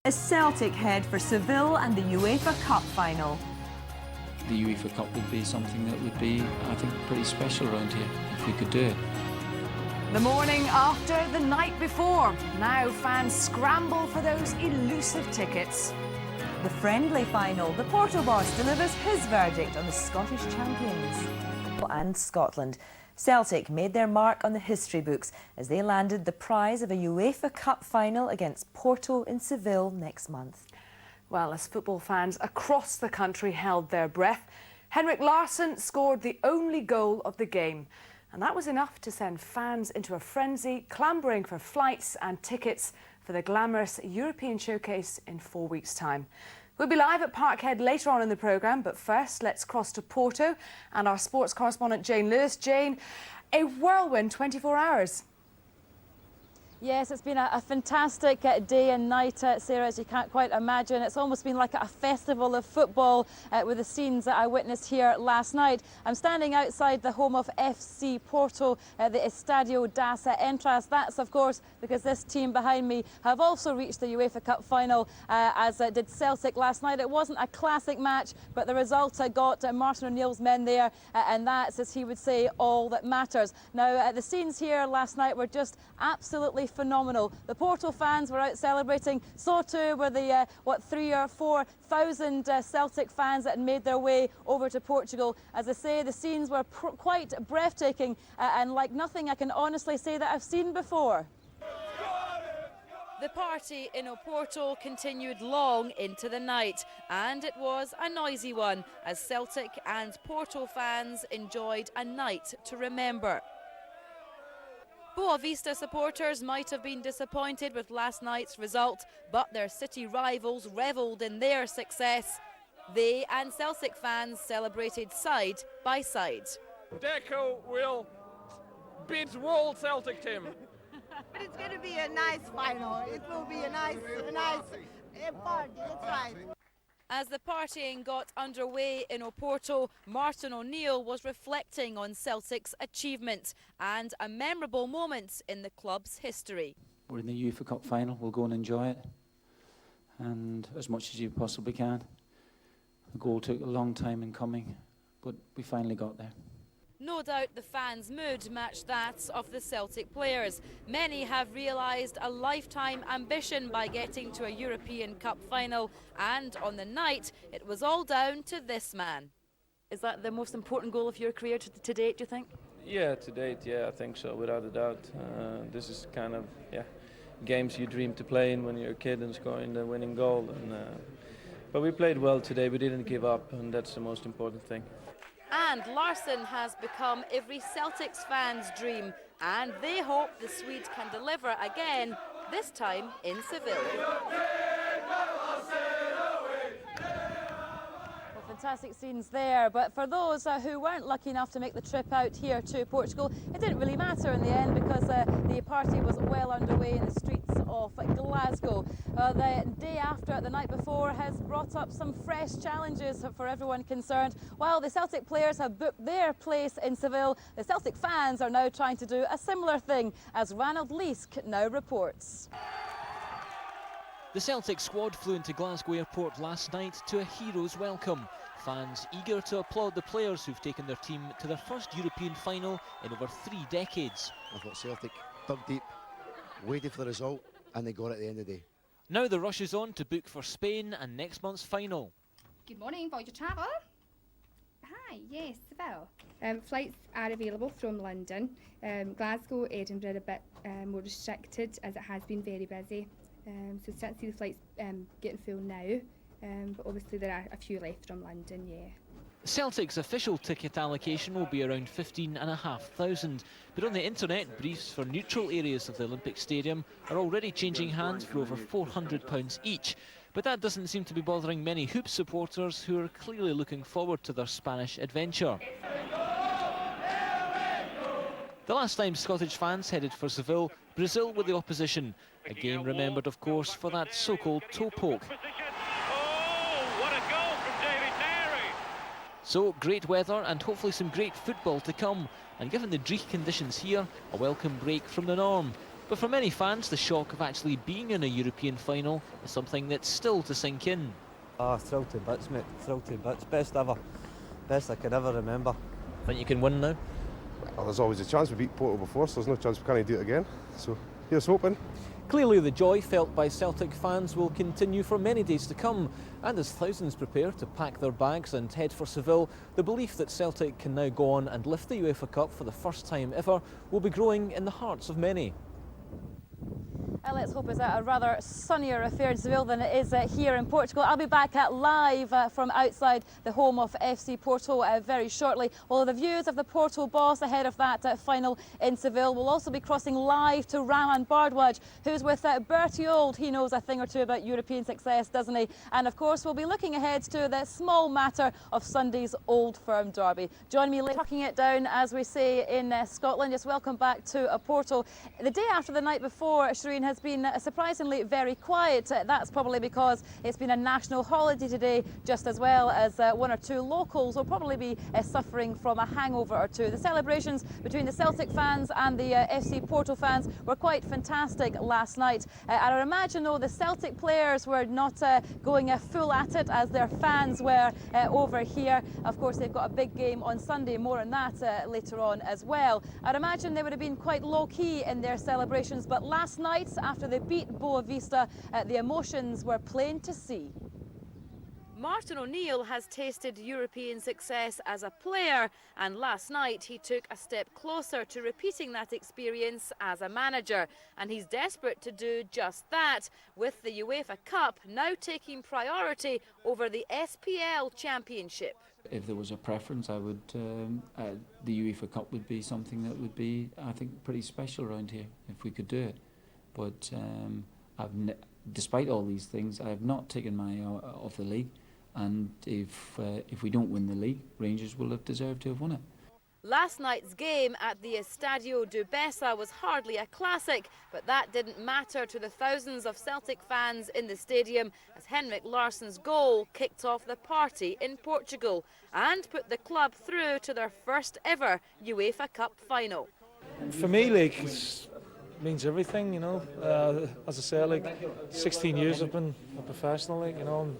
As Celtic head for Seville and the UEFA Cup final. The UEFA Cup would be something that would be, I think, pretty special around here if we could do it. The morning after, the night before. Now fans scramble for those elusive tickets. The friendly final. The Porto boss delivers his verdict on the Scottish champions. And Scotland. Celtic made their mark on the history books as they landed the prize of a UEFA Cup final against Porto in Seville next month. Well, as football fans across the country held their breath, Henrik Larsson scored the only goal of the game. And that was enough to send fans into a frenzy, clambering for flights and tickets for the glamorous European showcase in 4 weeks' time. We'll be live at Parkhead later on in the programme, but first let's cross to Porto and our sports correspondent Jane Lewis. Jane, a whirlwind 24 hours. Yes, it's been a fantastic day and night, Sarah, as you can't quite imagine. It's almost been like a festival of football with the scenes that I witnessed here last night. I'm standing outside the home of FC Porto, the Estadio das Entras. That's, of course, because this team behind me have also reached the UEFA Cup final, as did Celtic last night. It wasn't a classic match, but the result got Martin O'Neill's men there, and that's, as he would say, all that matters. Now, the scenes here last night were just absolutely phenomenal. The Porto fans were out celebrating. So too were the 3,000 or 4,000 Celtic fans that had made their way over to Portugal. As I say, the scenes were quite breathtaking and like nothing I can honestly say that I've seen before. The party in Oporto continued long into the night, and it was a noisy one as Celtic and Porto fans enjoyed a night to remember. Boa Vista supporters might have been disappointed with last night's result, but their city rivals revelled in their success. They and Celtic fans celebrated side by side. Deco will beat world Celtic team. But it's going to be a nice final. It will be a nice party. That's right. As the partying got underway in Oporto, Martin O'Neill was reflecting on Celtic's achievement and a memorable moment in the club's history. We're in the UEFA Cup final, we'll go and enjoy it, and as much as you possibly can. The goal took a long time in coming, but we finally got there. No doubt the fans' mood matched that of the Celtic players. Many have realised a lifetime ambition by getting to a European Cup final, and on the night it was all down to this man. Is that the most important goal of your career to date, do you think? Yeah, to date, yeah, I think so, without a doubt. This is kind of, games you dream to play in when you're a kid and scoring the winning goal. But we played well today, we didn't give up, and that's the most important thing. And Larsson has become every Celtics fan's dream, and they hope the Swede can deliver again, this time in Seville. Fantastic scenes there, but for those who weren't lucky enough to make the trip out here to Portugal, it didn't really matter in the end because the party was well underway in the streets of Glasgow. The day after, the night before, has brought up some fresh challenges for everyone concerned. While the Celtic players have booked their place in Seville, the Celtic fans are now trying to do a similar thing, as Ranald Leask now reports. The Celtic squad flew into Glasgow Airport last night to a hero's welcome. Fans eager to applaud the players who've taken their team to their first European final in over 3 decades. I thought Celtic dug deep, waited for the result, and they got it at the end of the day. Now the rush is on to book for Spain and next month's final. Good morning, Voyager Travel. Hi, yes, Seville. Flights are available from London. Glasgow, Edinburgh a bit more restricted as it has been very busy. So start to see the flights getting full now, but obviously there are a few left from London, yeah. Celtic's official ticket allocation will be around 15,500, but on the internet, briefs for neutral areas of the Olympic Stadium are already changing hands for over £400 each. But that doesn't seem to be bothering many Hoops supporters who are clearly looking forward to their Spanish adventure. The last time Scottish fans headed for Seville, Brazil were the opposition. A game remembered, of course, for that so-called toe poke. So, great weather and hopefully some great football to come. And given the dreich conditions here, a welcome break from the norm. But for many fans, the shock of actually being in a European final is something that's still to sink in. Ah, thrilled to bits, mate. Thrilled to bits. Best ever. Best I can ever remember. Think you can win now? Well, there's always a chance. We beat Porto before, so there's no chance we can't do it again. So here's hoping. Clearly the joy felt by Celtic fans will continue for many days to come, and as thousands prepare to pack their bags and head for Seville, the belief that Celtic can now go on and lift the UEFA Cup for the first time ever will be growing in the hearts of many. Let's hope it's a rather sunnier affair in Seville than it is here in Portugal. I'll be back live from outside the home of FC Porto very shortly. Well, the views of the Porto boss ahead of that final in Seville will also be crossing live to Raman Bardwaj, who's with Bertie Old. He knows a thing or two about European success, doesn't he? And of course, we'll be looking ahead to the small matter of Sunday's Old Firm derby. Join me later, tucking it down, as we say in Scotland. Just welcome back to Porto. The day after the night before, Shireen, has been surprisingly very quiet. That's probably because it's been a national holiday today, just as well as one or two locals will probably be suffering from a hangover or two. The celebrations between the Celtic fans and the FC Porto fans were quite fantastic last night. I imagine, though, the Celtic players were not going full at it as their fans were over here. Of course, they've got a big game on Sunday, more on that later on as well. I'd imagine they would have been quite low-key in their celebrations, but last night, after they beat Vista, the emotions were plain to see. Martin O'Neill has tasted European success as a player, and last night he took a step closer to repeating that experience as a manager, and he's desperate to do just that, with the UEFA Cup now taking priority over the SPL Championship. If there was a preference, I would. The UEFA Cup would be something that would be, I think, pretty special around here if we could do it. But despite all these things, I have not taken my eye off the league. And if we don't win the league, Rangers will have deserved to have won it. Last night's game at the Estadio do Bessa was hardly a classic, but that didn't matter to the thousands of Celtic fans in the stadium, as Henrik Larsson's goal kicked off the party in Portugal and put the club through to their first ever UEFA Cup final. For me, like, it means everything, you know. As I said, like, 16 years I've been a professional, like, you know.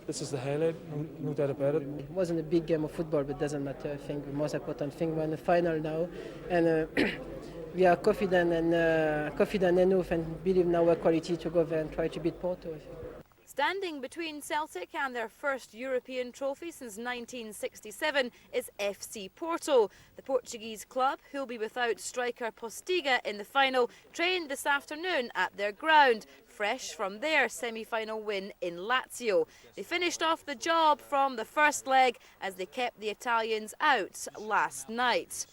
This is the highlight, no doubt about it. It wasn't a big game of football, but it doesn't matter. I think the most important thing, we're in the final now, and we are confident enough and believe in our quality to go there and try to beat Porto. Standing between Celtic and their first European trophy since 1967 is FC Porto. The Portuguese club, who'll be without striker Postiga in the final, trained this afternoon at their ground, fresh from their semi-final win in Lazio. They finished off the job from the first leg as they kept the Italians out last night.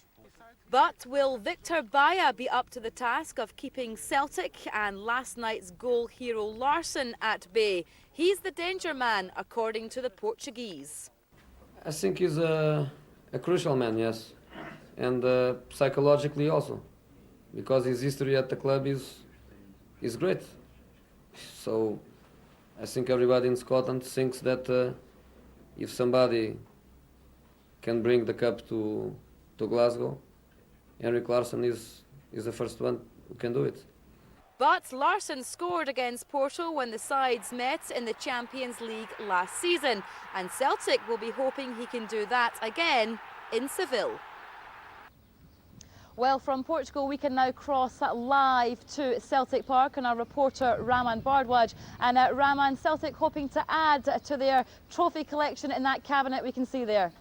But will Victor Baia be up to the task of keeping Celtic and last night's goal hero Larsson at bay? He's the danger man, according to the Portuguese. I think he's a crucial man, yes, and psychologically also, because his history at the club is great. So I think everybody in Scotland thinks that if somebody can bring the cup to Glasgow, Henrik Larsson is the first one who can do it. But Larsson scored against Porto when the sides met in the Champions League last season, and Celtic will be hoping he can do that again in Seville. Well, from Portugal we can now cross live to Celtic Park and our reporter Raman Bardwaj. And Raman, Celtic hoping to add to their trophy collection in that cabinet we can see there.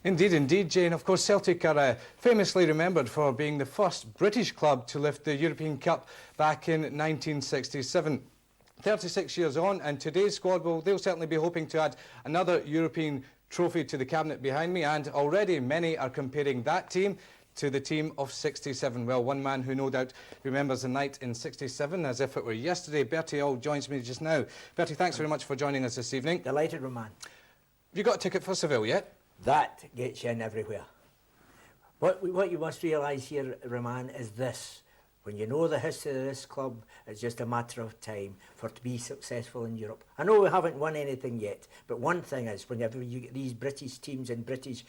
Indeed, Jane. Of course, Celtic are famously remembered for being the first British club to lift the European Cup back in 1967. 36 years on, and today's squad, they'll certainly be hoping to add another European trophy to the cabinet behind me, and already many are comparing that team to the team of 67. Well, one man who no doubt remembers the night in 67 as if it were yesterday, Bertie Auld, joins me just now. Bertie, thanks very much for joining us this evening. Delighted, Roman. Have you got a ticket for Seville yet? That gets you in everywhere. What you must realise here, Roman, is this. When you know the history of this club, it's just a matter of time for it to be successful in Europe. I know we haven't won anything yet, but one thing is, whenever you get these British teams and British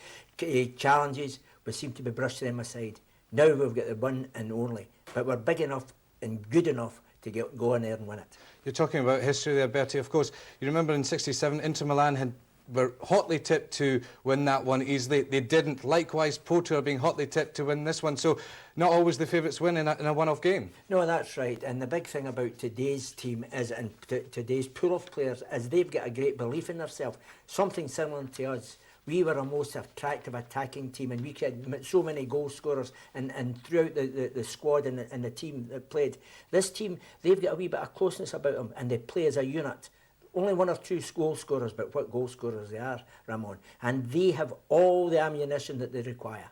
challenges, we seem to be brushing them aside. Now we've got the one and only, but we're big enough and good enough to go in there and win it. You're talking about history there, Bertie. Of course, you remember in '67, Inter Milan were hotly tipped to win that one easily. They didn't. Likewise, Porto are being hotly tipped to win this one. So not always the favourites win in a one-off game. No, that's right. And the big thing about today's team is, and today's pool of players, is they've got a great belief in themselves. Something similar to us. We were a most attractive attacking team, and we had so many goal scorers and throughout the squad and the team that played. This team, they've got a wee bit of closeness about them, and they play as a unit. Only one or two goal scorers, but what goal scorers they are, Ramon. And they have all the ammunition that they require.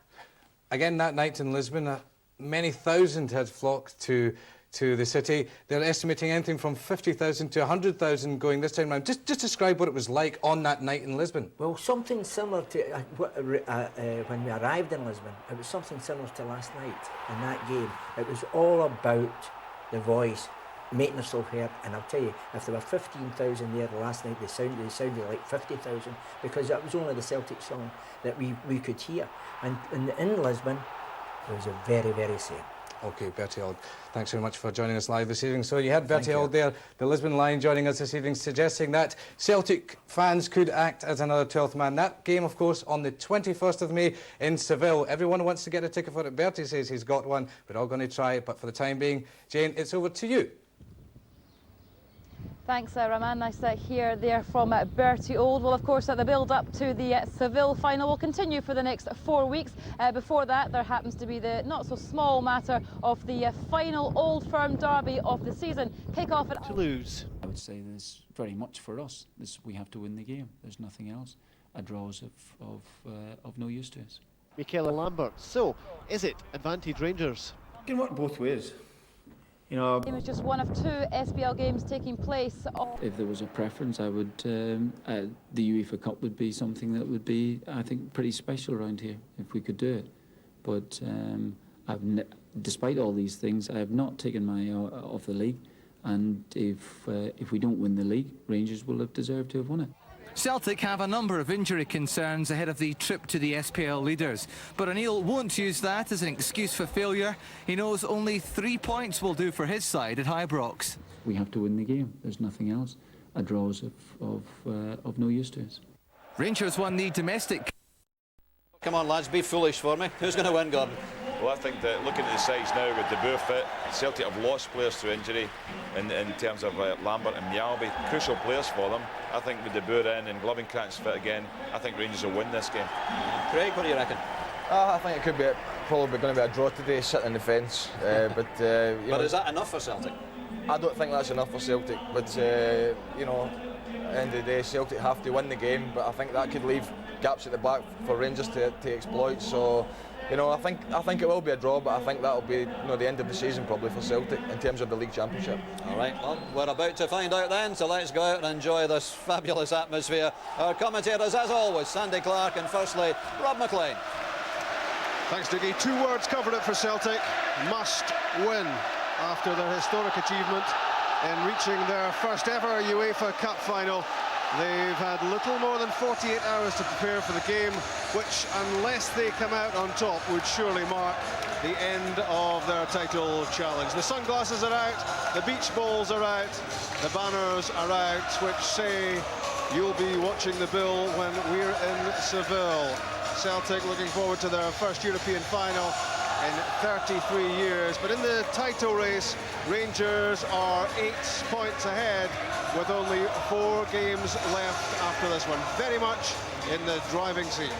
Again, that night in Lisbon, many thousand had flocked to the city. They're estimating anything from 50,000 to 100,000 going this time round. Just describe what it was like on that night in Lisbon. Well, something similar to when we arrived in Lisbon. It was something similar to last night in that game. It was all about the voice, making themselves heard. And I'll tell you, if there were 15,000 there last night, they sounded like 50,000, because that was only the Celtic song that we could hear. And in Lisbon, it was a very, very same. OK, Bertie Auld, thanks very much for joining us live this evening. So you had Bertie Auld there, the Lisbon Lion, joining us this evening, suggesting that Celtic fans could act as another 12th man. That game, of course, on the 21st of May in Seville. Everyone wants to get a ticket for it. Bertie says he's got one. We're all going to try it, but for the time being, Jane, it's over to you. Thanks, Raman. Nice to hear there from Bertie Auld. Well, of course, the build-up to the Seville final will continue for the next 4 weeks. Before that, there happens to be the not-so-small matter of the final Old Firm derby of the season. Kick-off at Toulouse. I would say there's very much for us. We have to win the game. There's nothing else. A draw is of no use to us. Michaela Lambert. So, is it advantage Rangers? It can work both ways. It was just one of 2 SPL games taking place. If there was a preference, I would. The UEFA Cup would be something that would be, I think, pretty special around here if we could do it. But despite all these things, I have not taken my eye off the league. And if we don't win the league, Rangers will have deserved to have won it. Celtic have a number of injury concerns ahead of the trip to the SPL leaders, but O'Neill won't use that as an excuse for failure. He knows only 3 points will do for his side at Ibrox. We have to win the game. There's nothing else. A draw is of no use to us. Rangers won the domestic. Come on, lads, be foolish for me. Who's going to win, Gordon? Well, I think that looking at the sides now with De Boer fit, Celtic have lost players through injury in terms of Lambert and Mjalby, crucial players for them. I think with De Boer in and Glovenkranz fit again, I think Rangers will win this game. Craig, what do you reckon? I think it could be probably going to be a draw today, sitting on the fence. But is that enough for Celtic? I don't think that's enough for Celtic. But you know, at the end of the day, Celtic have to win the game. But I think that could leave gaps at the back for Rangers to exploit. So, you know, I think it will be a draw, but I think that'll be the end of the season probably for Celtic in terms of the league championship. All right, well, we're about to find out then, so let's go out and enjoy this fabulous atmosphere. Our commentators, as always, Sandy Clark and firstly, Rob McLean. Thanks, Dougie. 2 words covered it for Celtic. Must win after their historic achievement in reaching their first ever UEFA Cup final. They've had little more than 48 hours to prepare for the game, which, unless they come out on top, would surely mark the end of their title challenge. The sunglasses are out, the beach balls are out, the banners are out, which say you'll be watching the bill when we're in Seville. Celtic looking forward to their first European final in 33 years. But in the title race, Rangers are 8 points ahead with only 4 games left after this one. Very much in the driving seat.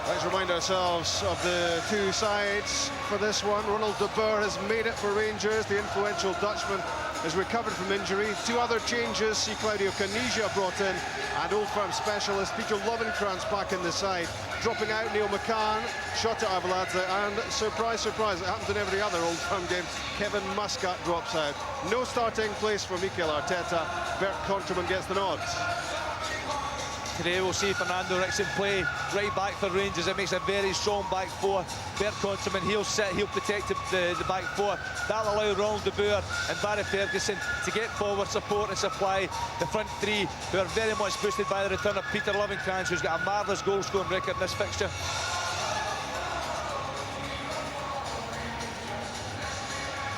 Let's remind ourselves of the 2 sides for this one. Ronald de Boer has made it for Rangers. The influential Dutchman has recovered from injury. 2 other changes, see Claudio Caniggia brought in, and Old Firm specialist Peter Lovenkranz back in the side. Dropping out Neil McCann, Shota Arveladze, and surprise, surprise, it happens in every other Old Firm game, Kevin Muscat drops out. No starting place for Mikel Arteta. Bert Konterman gets the nod. Today we'll see Fernando Rickson play right back for Rangers. It makes a very strong back four. Bert Conterman, he'll sit, he'll protect the back four. That'll allow Ronald de Boer and Barry Ferguson to get forward, support and supply the front three, who are very much boosted by the return of Peter Lovenkrands, who's got a marvellous goal-scoring record in this fixture.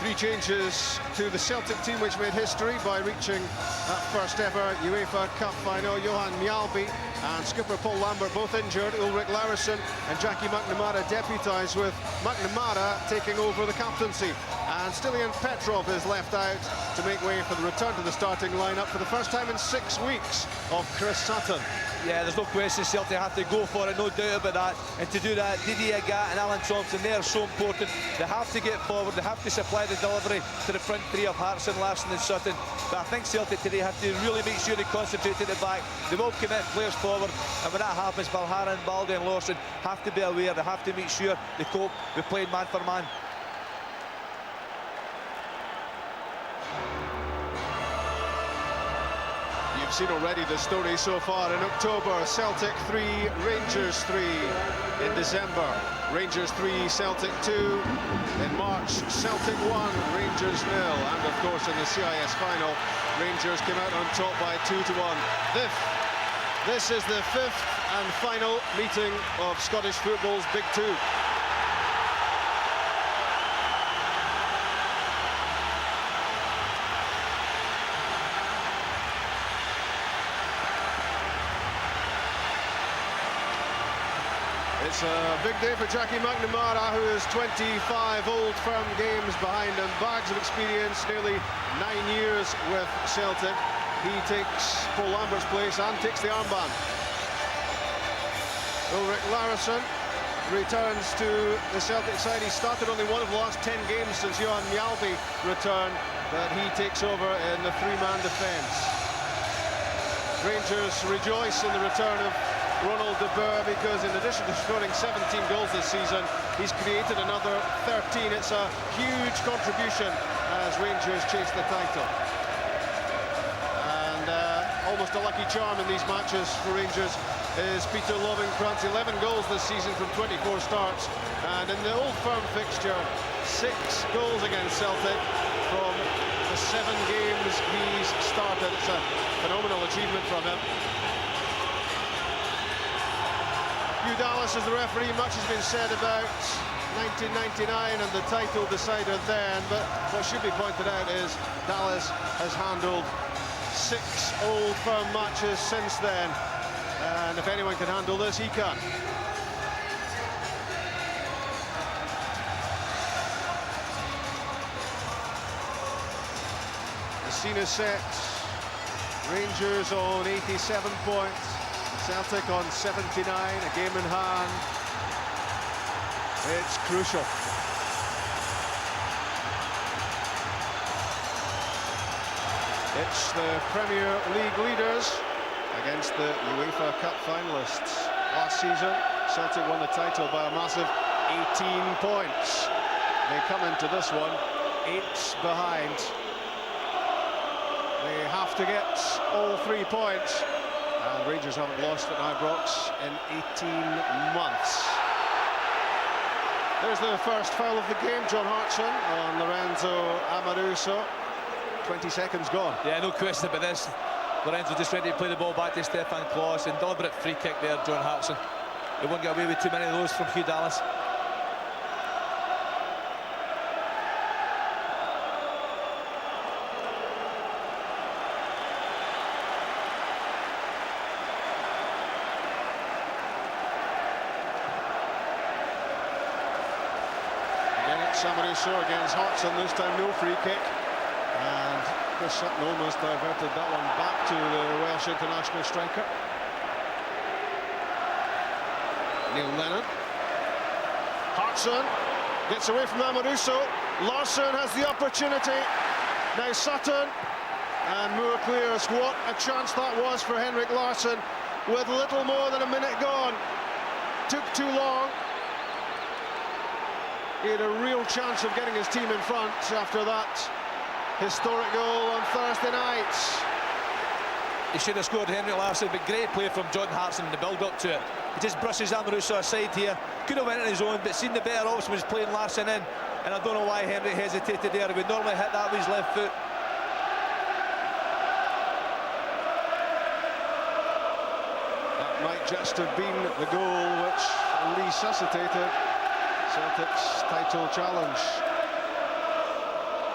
3 changes to the Celtic team, which made history by reaching that first ever UEFA Cup final. Johan Mjalby and skipper Paul Lambert both injured. Ulrich Larsson and Jackie McNamara deputised, with McNamara taking over the captaincy. And Stilian Petrov is left out to make way for the return to the starting lineup for the first time in 6 weeks of Chris Sutton. Yeah, there's no question Celtic have to go for it, no doubt about that. And to do that, Didier Agat and Alan Thompson, they are so important. They have to get forward, they have to supply the delivery to the front three of Hartson, Larsson and Sutton. But I think Celtic today have to really make sure they concentrate at the back. They will commit players forward, and when that happens, Valhara and Balde and Lawson have to be aware, they have to make sure they cope with playing man for man. Seen already the story so far. In October, Celtic 3, Rangers 3. In December, Rangers 3, Celtic 2. In March, Celtic 1, Rangers 0. And of course in the CIS final, Rangers came out on top by 2-1. This is the 5th and final meeting of Scottish football's Big Two. It's a big day for Jackie McNamara, who is 25 old firm games behind him, bags of experience, nearly 9 years with Celtic. He takes Paul Lambert's place and takes the armband. Ulrich Larsson returns to the Celtic side. He started only one of the last 10 games since Johan Mjalby returned, but he takes over in the three-man defence. Rangers rejoice in the return of Ronald de Boer, because in addition to scoring 17 goals this season, he's created another 13. It's a huge contribution as Rangers chase the title. And almost a lucky charm in these matches for Rangers is Peter Lovenkrands. 11 goals this season from 24 starts. And in the Old Firm fixture, 6 goals against Celtic from the 7 games he's started. It's a phenomenal achievement from him. Hugh Dallas is the referee. Much has been said about 1999 and the title decided then, but what should be pointed out is Dallas has handled 6 Old Firm matches since then, and if anyone can handle this, he can. The scene is set. Rangers on 87 points. Celtic on 79, a game in hand. It's crucial. It's the Premier League leaders against the UEFA Cup finalists. Last season, Celtic won the title by a massive 18 points. They come into this one 8 behind. They have to get all 3 points. And Rangers haven't lost at Ibrox in 18 months. There's the first foul of the game, John Hartson on Lorenzo Amoruso. 20 seconds gone. Yeah, no question about this. Lorenzo just ready to play the ball back to Stefan Klos, and deliberate free kick there, John Hartson. He won't get away with too many of those from Hugh Dallas. Amoruso against Hartson, this time no free kick, and Chris Sutton almost diverted that one back to the Welsh international striker. Neil Lennon. Hartson gets away from Amoruso. Larsson has the opportunity. Now Sutton, and Moore clears. What a chance that was for Henrik Larsson with little more than a minute gone. Took too long. He had a real chance of getting his team in front after that historic goal on Thursday night. He should have scored, Henrik Larsson, but great play from John Hartson in the build-up to it. He just brushes Amoruso aside here. Could have went on his own, but seen the better option was playing Larsson in. And I don't know why Henrik hesitated there. He would normally hit that with his left foot. That might just have been the goal which resuscitated Celtic's title challenge.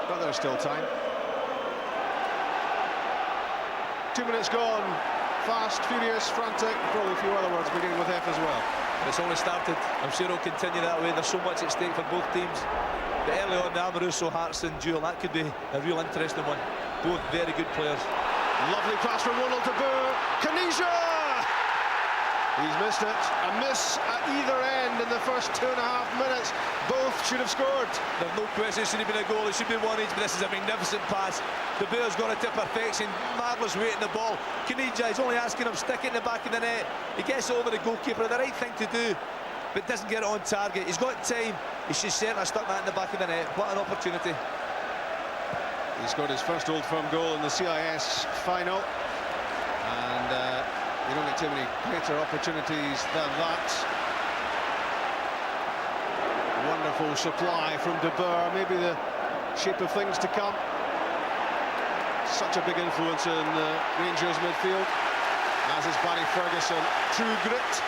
But there's still time. 2 minutes gone. Fast, furious, frantic, probably a few other words beginning with F as well. It's only started. I'm sure it'll continue that way. There's so much at stake for both teams. But early on, the Amoruso-Hartson duel, that could be a real interesting one. Both very good players. Lovely pass from Ronald de Boer. Caniggia! He's missed it. A miss at either end in the first 2.5 minutes. Both should have scored. There's no question it should have been a goal. It should be one each, but this is a magnificent pass. De Boer's got it to perfection. Marvellous weight in the ball. Caniggia, he's only asking him, stick it in the back of the net. He gets it over the goalkeeper, the right thing to do, but doesn't get it on target. He's got time. He should certainly have stuck that in the back of the net. What an opportunity. He scored his first Old Firm goal in the CIS final. And you don't get too many greater opportunities than that. Wonderful supply from De Boer, maybe the shape of things to come. Such a big influence in Rangers midfield, as is Barry Ferguson. True grit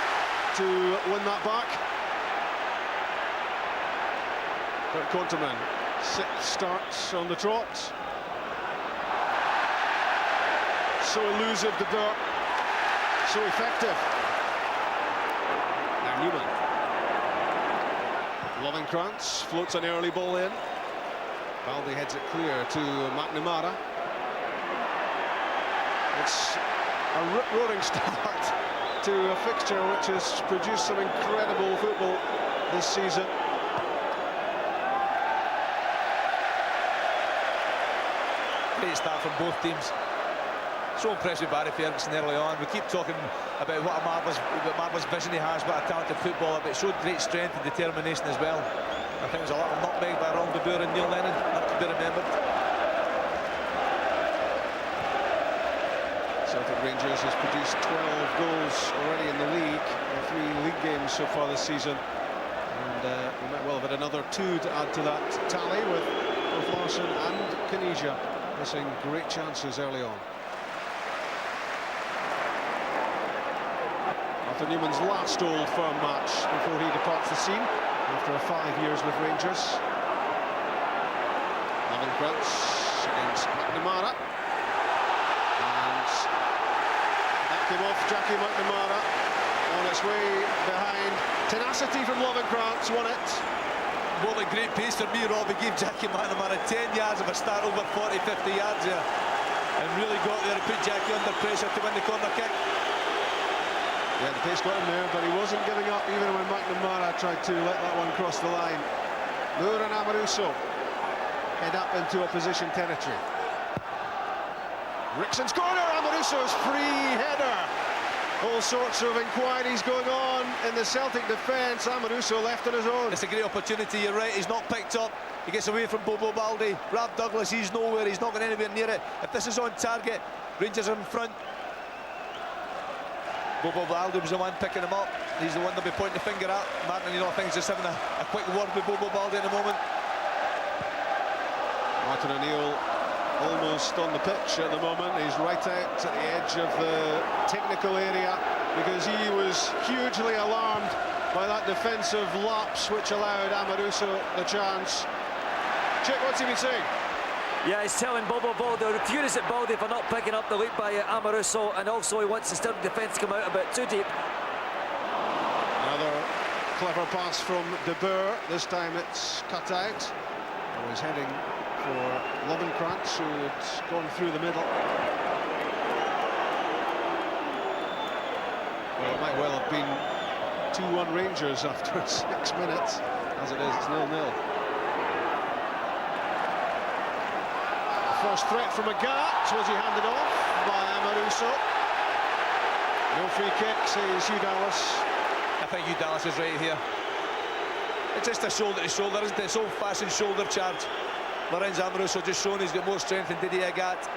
to win that back. Kurt Konterman, 6 starts on the trot. So elusive, De Boer. So effective. Now Newman. Lovenkrantz floats an early ball in. Baldi heads it clear to McNamara. It's a rip-roaring start to a fixture which has produced some incredible football this season. Great start from both teams. So impressed with Barry Ferguson early on. We keep talking about what a marvellous vision he has, what a talented footballer, but it showed great strength and determination as well. I think it was a little nutmeg by Ron de Boer and Neil Lennon, that could be remembered. Celtic Rangers has produced 12 goals already in the league, in 3 league games so far this season. And we might well have had another 2 to add to that tally, with both Larsson and Caniggia missing great chances early on. After Newman's last Old Firm match before he departs the scene after 5 years with Rangers. Lovenkrantz against McNamara. And that came off Jackie McNamara on its way behind. Tenacity from Lovenkrantz won it. What a great pace for me, Rob. He gave Jackie McNamara 10 yards of a start over 40, 50 yards there. And really got there and put Jackie under pressure to win the corner kick. Yeah, the pace got him there, but he wasn't giving up even when McNamara tried to let that one cross the line. Moore and Amoruso head up into opposition territory. Rickson's corner, Amoruso's free header. All sorts of inquiries going on in the Celtic defence. Amoruso left on his own. It's a great opportunity, you're right. He's not picked up. He gets away from Bobo Baldi. Rob Douglas, he's nowhere. He's not going anywhere near it. If this is on target, Rangers are in front. Bobo Baldi was the one picking him up. He's the one they'll be pointing the finger at. Martin, you know, I think he's just having a quick word with Bobo Baldi in a moment. Martin O'Neill almost on the pitch at the moment. He's right out at the edge of the technical area because he was hugely alarmed by that defensive lapse which allowed Amoruso the chance. Chick, what's he been saying? Yeah, he's telling Bobo Baldi, or furious at Baldi for not picking up the lead by Amoruso, and also he wants the Stirling defence to come out a bit too deep. Another clever pass from De Boer. This time it's cut out. He was heading for Lovenkrantz, who had gone through the middle. Well, it might well have been 2-1 Rangers after 6 minutes. As it is, it's 0-0. First threat from Agat, was he handed off by Amoruso? No free kick, says Hugh Dallas. I think Hugh Dallas is right here. It's just a shoulder to shoulder, isn't it? It's old-fashioned shoulder charge. Lorenzo Amoruso just shown he's got more strength than Didier Agat.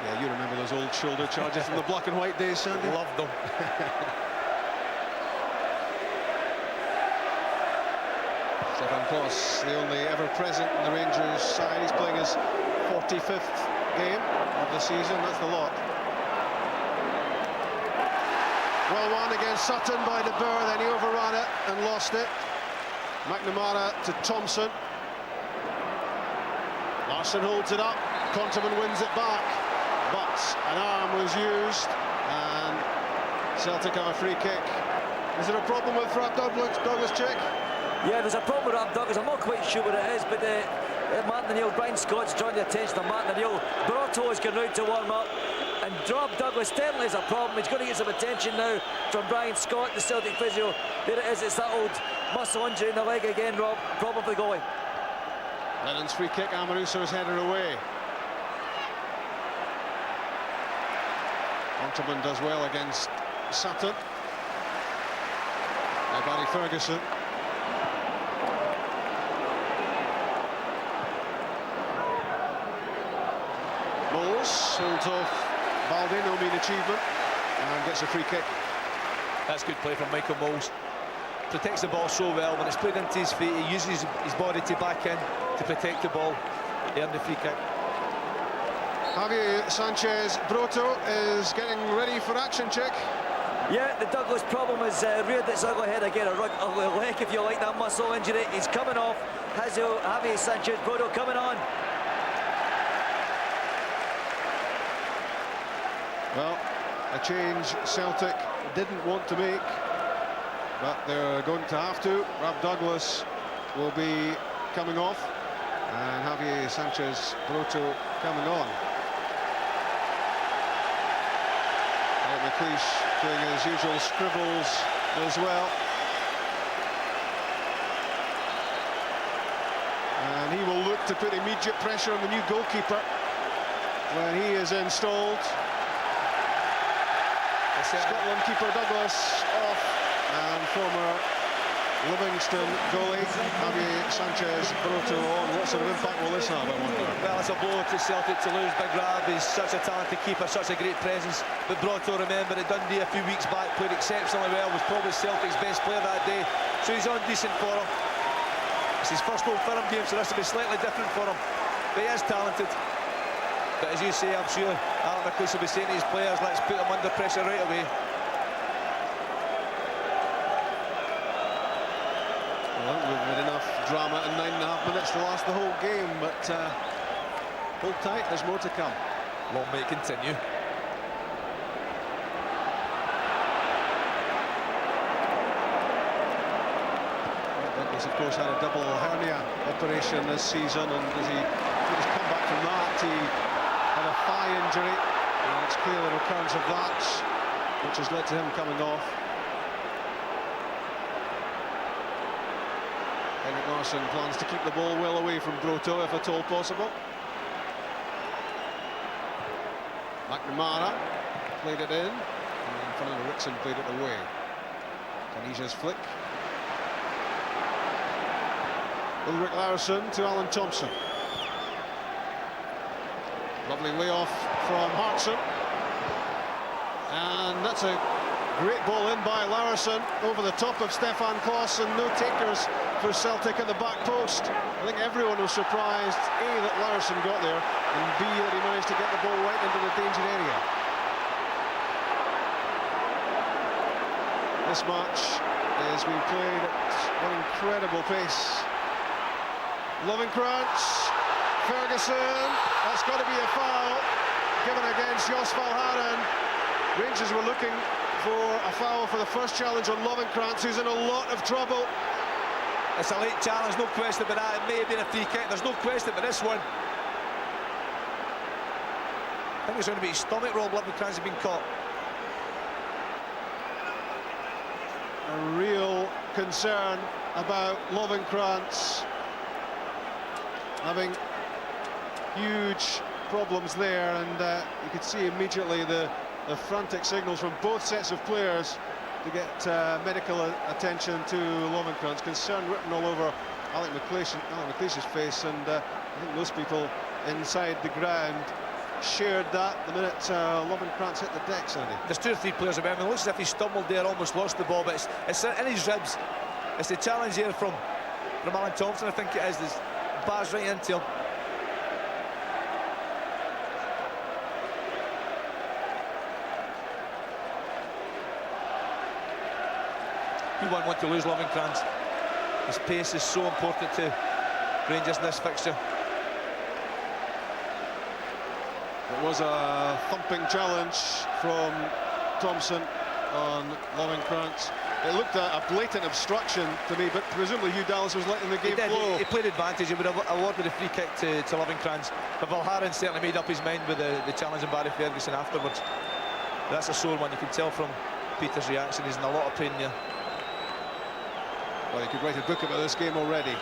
Yeah, you remember those old shoulder charges from the black and white days, Sandy? Loved them. Stefan Klos, the only ever present in the Rangers side. He's playing his 45th game of the season. That's the lot. Well won against Sutton by De Boer, then he overran it and lost it. McNamara to Thompson. Larsson holds it up. Konterman wins it back, but an arm was used, and Celtic have a free kick. Is there a problem with Rap Douglas, Chick? Yeah, there's a problem with Rap Douglas. I'm not quite sure what it is, but Martin O'Neill, Brian Scott's drawing the attention of Martin O'Neill. Brotto is going round to warm up, and Rap Douglas definitely is a problem. He's going to get some attention now from Brian Scott, the Celtic physio. There it is, it's that old muscle injury in the leg again, Rob. Problem for the goalie. Lennon's free kick, Amoruso's header away. Konterman does well against Sutton. By Barry Ferguson. Moles holds off Baldy, no mean achievement, and gets a free kick. That's good play from Michael Moles. Protects the ball so well. When it's played into his feet, he uses his body to back in to protect the ball. He earned the free kick. Javier Sanchez Broto is getting ready for action, Chick. Yeah, the Douglas problem is reared its ugly head again, a leg, if you like, that muscle injury. He's coming off. Javier Sanchez Broto coming on. Well, a change Celtic didn't want to make, but they're going to have to. Rab Douglas will be coming off, and Javier Sanchez Broto coming on. McLeish doing his usual scribbles as well. And he will look to put immediate pressure on the new goalkeeper when he is installed. Scotland keeper Douglas off, and former Livingston goalie Javier Sanchez Broto on. What sort of impact will this have, I wonder? Well, it's a blow to Celtic to lose Big Rab. He's such a talented keeper, such a great presence. But Broto, remember, at Dundee a few weeks back, played exceptionally well, was probably Celtic's best player that day. So he's on decent for him. It's his first Old Firm game, so this will be slightly different for him. But he is talented. But as you say, I'm sure Alan McLeish will be saying to his players, let's put him under pressure right away. Well, we've had enough drama in 9.5 minutes to last the whole game, but hold tight, there's more to come. Long may it continue. Douglas, of course, had a double hernia operation this season, and as he made his comeback from that, he had a thigh injury, and it's clear the recurrence of that, which has led to him coming off. Henrik Larsson plans to keep the ball well away from Broto, if at all possible. McNamara played it in, and Fernando Rickson played it away. Tanisha's flick. Ulrich Larsson to Alan Thompson. Lovely layoff from Hartson. And that's a great ball in by Larsson over the top of Stefan Klos, and no takers for Celtic at the back post. I think everyone was surprised, A, that Larsson got there, and B, that he managed to get the ball right into the danger area. This match is being played at an incredible pace. Lovenkrantz, Ferguson, that's got to be a foul given against Jos Valhaeren. Rangers were looking for a foul for the first challenge on Lovenkrantz, who's in a lot of trouble. It's a late challenge, no question about that. It may have been a free kick, there's no question about this one. I think it's going to be his stomach, Rob. Lovenkrantz has been caught. A real concern about Lovenkrantz having huge problems there, and you could see immediately the frantic signals from both sets of players to get medical attention to Lovenkrantz. Concern written all over Alec McLeish's face, and I think most people inside the ground shared that the minute Lovenkrands hit the deck, Sandy. There's 2 or 3 players above him. It looks as if he stumbled there, almost lost the ball, but it's in his ribs. It's the challenge here from Alan Thompson, I think it is. There's bars right into him. He won't want to lose Lovenkrands. His pace is so important to Rangers in this fixture. It was a thumping challenge from Thompson on Lovenkrands. It looked a blatant obstruction to me, but presumably Hugh Dallas was letting the game flow. He played advantage. He would have awarded a free kick to Lovenkrands, but Valharan certainly made up his mind with the challenge on Barry Ferguson afterwards. That's a sore one. You can tell from Peter's reaction. He's in a lot of pain here. Well, you could write a book about this game already.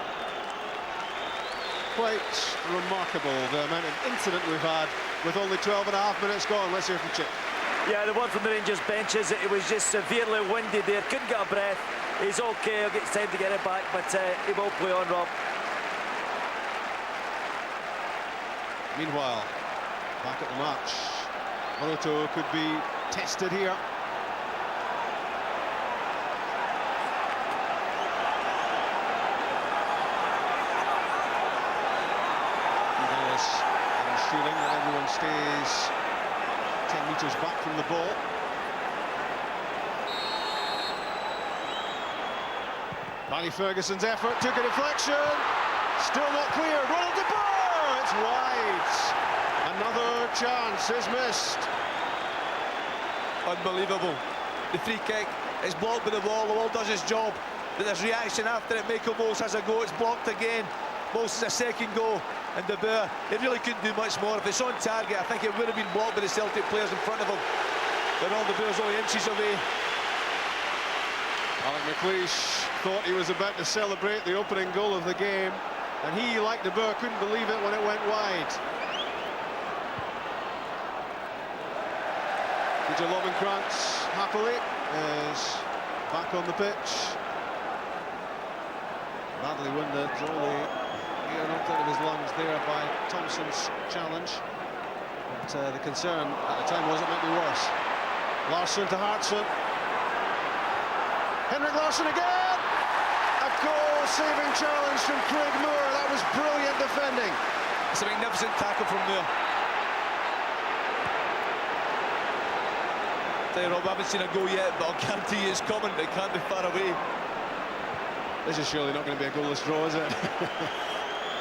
Quite remarkable the amount of incident we've had with only 12.5 minutes gone. Let's hear from Chip. Yeah, the word from the Rangers bench is that it was just severely windy there. Couldn't get a breath. He's okay. He'll get time to get it back, but he will play on, Rob. Meanwhile, back at the match, Maroto could be tested here. Shooting, and everyone stays 10 metres back from the ball. Barry Ferguson's effort took a deflection. Still not clear. Ronald de Boer! It's wide. Another chance is missed. Unbelievable. The free kick is blocked by the wall. The wall does its job. But there's reaction after it. Michael Mols has a go. It's blocked again. Mols has a second go. And De Boer, he really couldn't do much more. If it's on target, I think it would have been blocked by the Celtic players in front of him. But Ronald De Boer's only inches away. Alec McLeish thought he was about to celebrate the opening goal of the game, and he, like De Boer, couldn't believe it when it went wide. Peter Lovenkrands, happily, is back on the pitch. Badly winded, only air knocked out of his lungs there by Thompson's challenge. But the concern at the time was it might be worse. Larsson to Hartson. Henrik Larsson again! A goal-saving challenge from Craig Moore. That was brilliant defending. It's a magnificent tackle from Moore. Tell you, Rob, I haven't seen a goal yet, but I'll guarantee you it's coming. It can't be far away. This is surely not going to be a goalless draw, is it?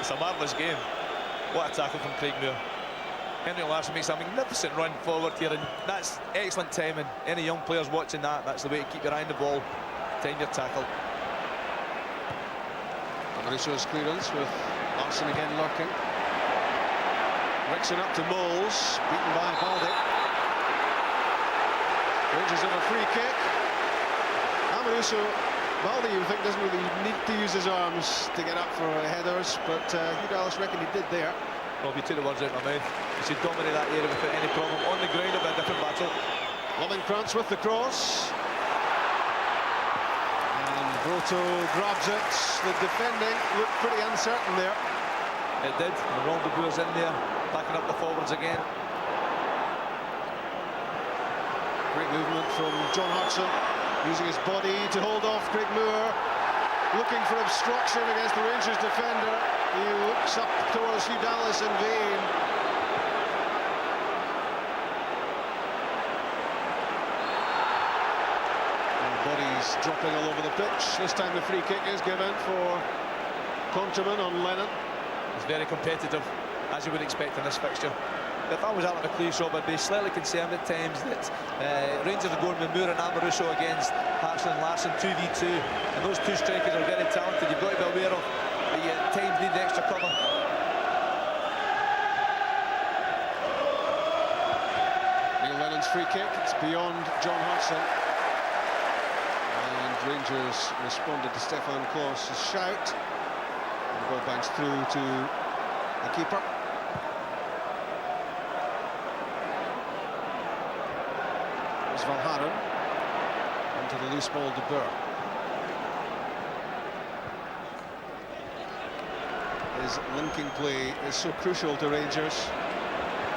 It's a marvellous game. What a tackle from Craig Moore. Henry Larsson makes a magnificent run forward here, and that's excellent timing. Any young players watching that, that's the way to keep your eye on the ball, time your tackle. Mauricio's clearance with Larsson again lurking. Rickson up to Mols, beaten by Baldy. Rangers have a free kick. Mauricio, Baldy, you think, doesn't really need to use his arms to get up for headers, but Hugh Dallas reckoned he did there. Rob, you took the words out of my mouth. He should dominate that area without any problem. On the ground, it'll be a different battle. Lovenkrands with the cross. And Broto grabs it. The defending looked pretty uncertain there. It did. And Ronald De Boer's in there, backing up the forwards again. Great movement from John Hartson, using his body to hold off Craig Moore. Looking for obstruction against the Rangers defender. He looks up towards Hugh Dallas in vain. And bodies dropping all over the pitch. This time the free kick is given for Conterman on Lennon. It's very competitive, as you would expect in this fixture. If I was Alec McLeish, Rob, I'd be slightly concerned at times that Rangers are going with Moore and Amoruso against Hartson and Larsson 2v2, and those two strikers are very talented. You've got to be aware of that you at times need the extra cover. Neil Lennon's free kick, it's beyond John Hartson. And Rangers responded to Stefan Kloss's shout. And the ball bounced through to the keeper. Valharan into the loose ball De Boer. His linking play is so crucial to Rangers.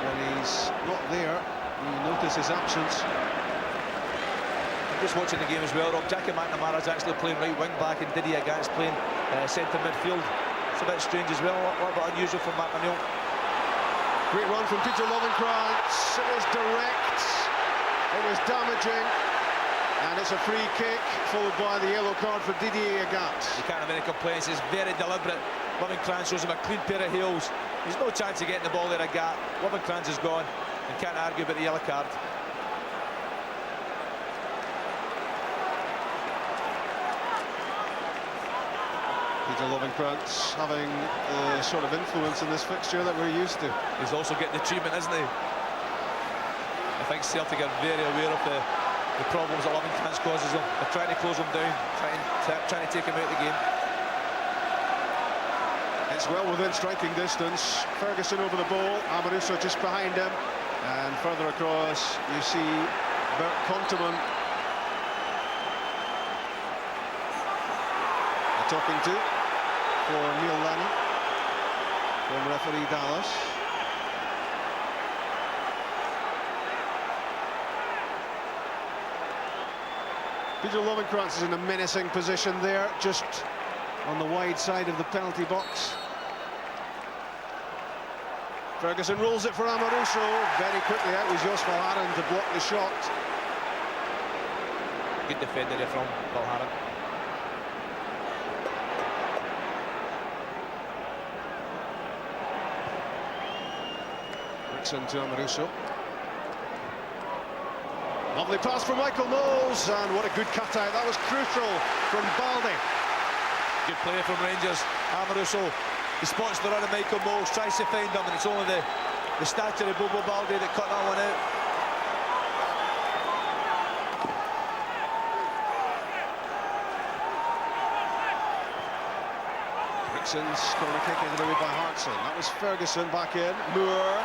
when he's not there, you notice his absence. I'm just watching the game as well, Rob. Jackie McNamara's actually playing right wing back and Didier Gant's playing centre midfield. It's a bit strange as well, a little bit unusual for McNamara. Great run from Peter Lovenkrantz. It was direct, it was damaging, and it's a free kick, followed by the yellow card for Didier Gant. You can't have any complaints, it's very deliberate. Lovenkrantz shows him a clean pair of heels. There's no chance of getting the ball there at Gant. Lovenkrantz is gone, and can't argue about the yellow card. Peter Lovenkrantz having the sort of influence in this fixture that we're used to. He's also getting the treatment, isn't he? I think Celtic are very aware of the problems that Lovenkrantz causes them. They're trying to close him down, trying to take him out of the game. It's well within striking distance. Ferguson over the ball, Amoruso just behind him, and further across you see Bert Konteman talking to for Neil Lennon from referee Dallas. Peter Lovenkrantz is in a menacing position there, just on the wide side of the penalty box. Ferguson rolls it for Amoruso. Very quickly out was Jos Valharen to block the shot. Good defender there from Valharen. To Amoruso. Lovely pass from Michael Knowles, and what a good cutout. That was crucial from Baldi. Good play from Rangers. Amoruso, he spots the run of Michael Knowles, tries to find him, and it's only the stature of Bobo Baldi that cut that one out. Brixton's corner kick ended away by Hartson. That was Ferguson back in. Moore.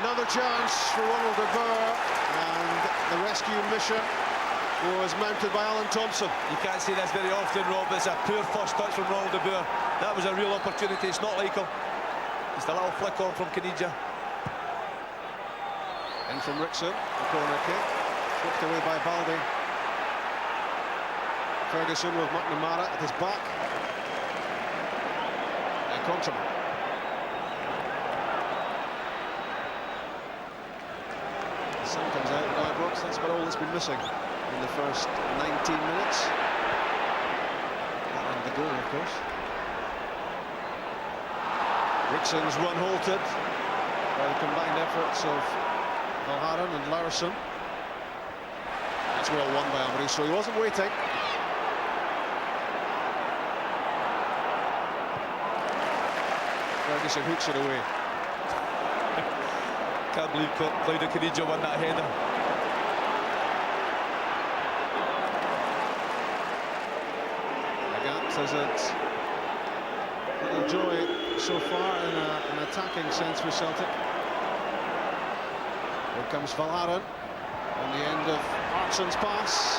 Another chance for Ronald de Boer, and the rescue mission was mounted by Alan Thompson. You can't see this very often, Rob. It's a poor first touch from Ronald de Boer. That was a real opportunity. It's not like him. Just a little flick on from Kanija. In from Rickson, the corner kick, flicked away by Baldi. Ferguson with McNamara at his back. And Konteman. The sun comes out at Ibrox. That's about all that's been missing in the first 19 minutes. And the goal, of course. Rickson's run halted by the combined efforts of Valharen and Larsson. That's well won by Amoruso. He wasn't waiting. Ferguson hooks it away. Can't believe Claudio Caniggia won that header. Gant has had little joy so far in an attacking sense for Celtic. Here comes Valharen on the end of Hartson's pass.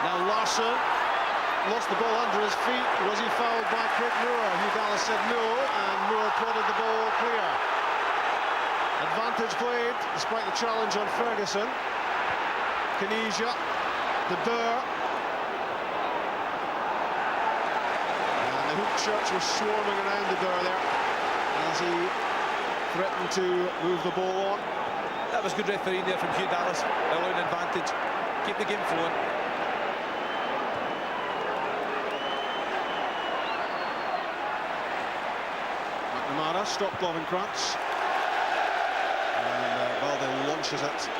Now Larsson lost the ball under his feet. Was he fouled by Craig Moore? Hugh Dallas said no, and Moore prodded the ball clear. Advantage played, despite the challenge on Ferguson. Kanija, De Boer. And the Hoop Church was swarming around De Boer there as he threatened to move the ball on. That was good refereeing there from Hugh Dallas, allowing advantage. Keep the game flowing. McNamara stopped Lovenkrantz. And Baldi launches it.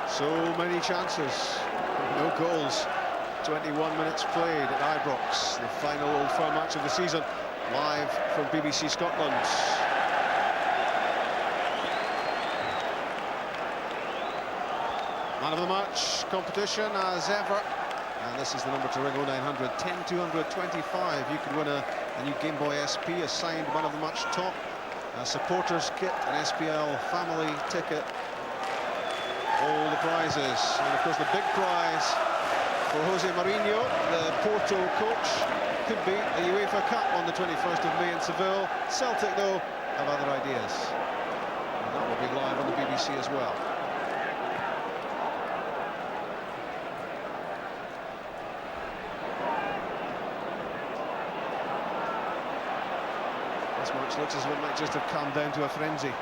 So many chances, no goals. 21 minutes played at Ibrox, the final Old Firm match of the season, live from BBC Scotland. Man of the match competition as ever. And this is the number to ring 0900 10 225. You could win a new Game Boy SP, a signed Man of the Match top, a supporters kit, an SPL family ticket, all the prizes. And of course the big prize for Jose Mourinho, the Porto coach. Could be a UEFA Cup on the 21st of May in Seville. Celtic, though, have other ideas. And that will be live on the BBC as well. This match looks as if it might just have calmed down to a frenzy.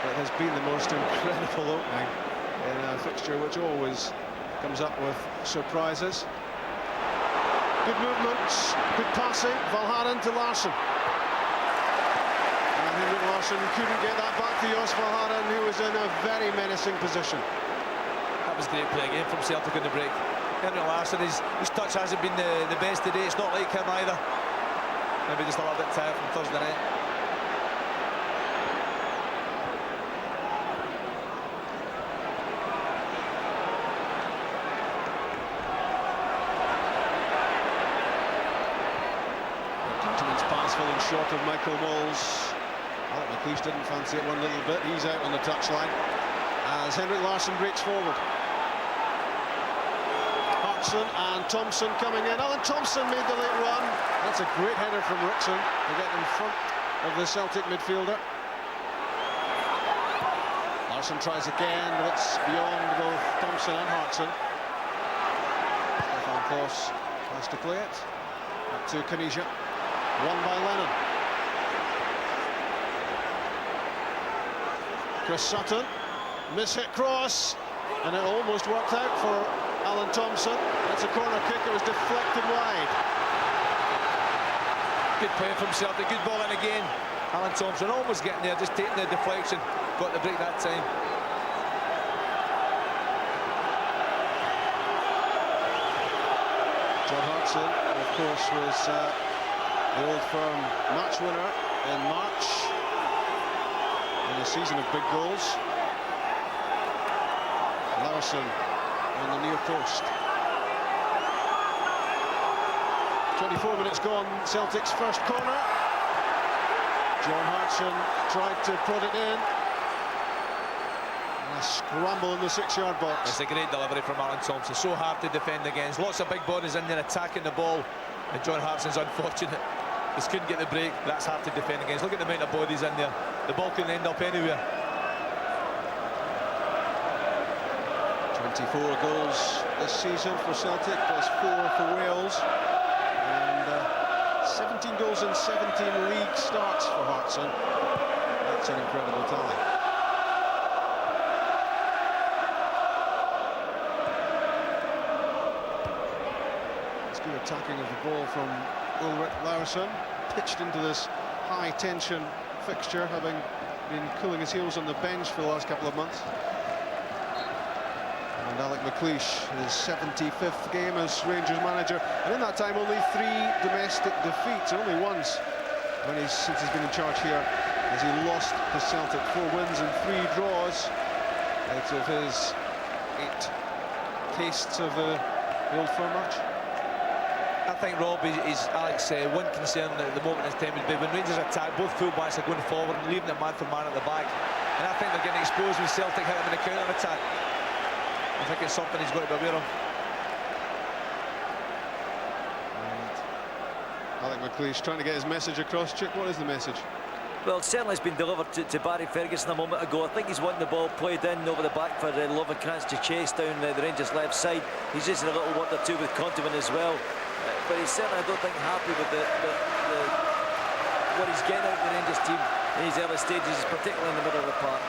It has been the most incredible opening in a fixture which always comes up with surprises. Good movements, good passing. Valharen to Larsson. And Henrik Larsson couldn't get that back to Jos Valharen, who was in a very menacing position. That was great play again from Celtic on the break. Henrik Larsson, his touch hasn't been the best today. It's not like him either. Maybe just a little bit tired from Thursday night. Falling short of Michael Mols. Alec McLeish didn't fancy it one little bit. He's out on the touchline as Henrik Larsson breaks forward. Hartson and Thompson coming in. Alan Thompson made the late run. That's a great header from Rickson to get in front of the Celtic midfielder. Larsson tries again, but it's beyond both Thompson and Hartson. Stefan Klos has to play it. Up to Kanija. Won by Lennon. Chris Sutton, miss-hit cross, and it almost worked out for Alan Thompson. That's a corner kick, it was deflected wide. Good play from Celtic, good ball in again. Alan Thompson almost getting there, just taking the deflection. Got the break that time. John Hartson, of course, was the Old Firm match winner in March in a season of big goals. Larsson on the near post. 24 minutes gone, Celtic's first corner. John Hartson tried to put it in. And a scramble in the 6-yard box. It's a great delivery from Alan Thompson, so hard to defend against. Lots of big bodies in there attacking the ball, and John Hartson's unfortunate. Just couldn't get the break. That's hard to defend against. Look at the amount of bodies in there. The ball couldn't end up anywhere. 24 goals this season for Celtic, plus 4 for Wales. And 17 goals in 17 league starts for Hartson. That's an incredible tally. It's good attacking of the ball from Ulrich Larsson, pitched into this high-tension fixture, having been cooling his heels on the bench for the last couple of months. And Alec McLeish, his 75th game as Rangers manager, and in that time only 3 domestic defeats, only once since he's been in charge here, as he lost to Celtic. 4 wins and 3 draws out of his 8 tastes of the Old Firm match. I think, Rob, Alex, one concern at the moment in time would be when Rangers attack, both full-backs are going forward and leaving it man for man at the back. And I think they're getting exposed when Celtic hit them in the counter-attack. I think it's something he's got to be aware of. Alec McLeish trying to get his message across. Chick, what is the message? Well, certainly it's been delivered to Barry Ferguson a moment ago. I think he's wanting the ball played in over the back for Lovenkrands to chase down the Rangers' left side. He's just in a little word or two with Contevin as well. But he's certainly, I don't think, happy with what he's getting out of the Rangers team in his early stages, particularly in the middle of the park.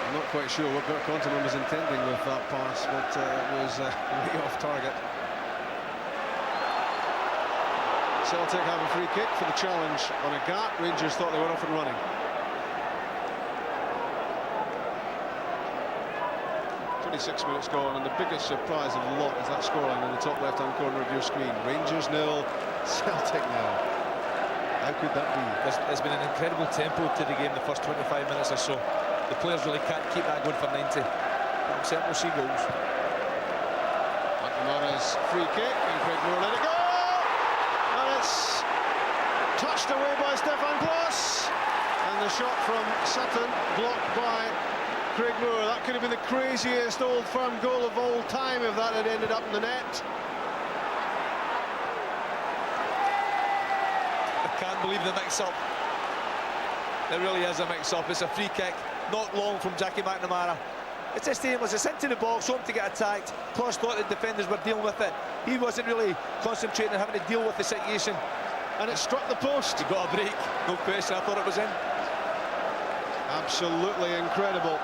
I'm not quite sure what Bert Contevin was intending with that pass, but it was way off target. Celtic have a free kick for the challenge on a gap. Rangers thought they were off and running. Minutes gone, and the biggest surprise of the lot is that scoreline in the top left-hand corner of your screen. Rangers 0, Celtic 0. How could that be? There's been an incredible tempo to the game the first 25 minutes or so. The players really can't keep that going for 90. But I'm certain we'll see goals. McNamara's free kick, and Craig Moore let it go! And it's touched away by Stefan Klos. And the shot from Sutton blocked by Craig Moore. That could have been the craziest Old Firm goal of all time if that had ended up in the net. I can't believe the mix-up. There really is a mix-up. It's a free kick, not long from Jackie McNamara. It's just aimless. It's into the box, hoping to get attacked. Plus, thought the defenders were dealing with it. He wasn't really concentrating on having to deal with the situation. And it struck the post. He got a break, no question. I thought it was in. Absolutely incredible.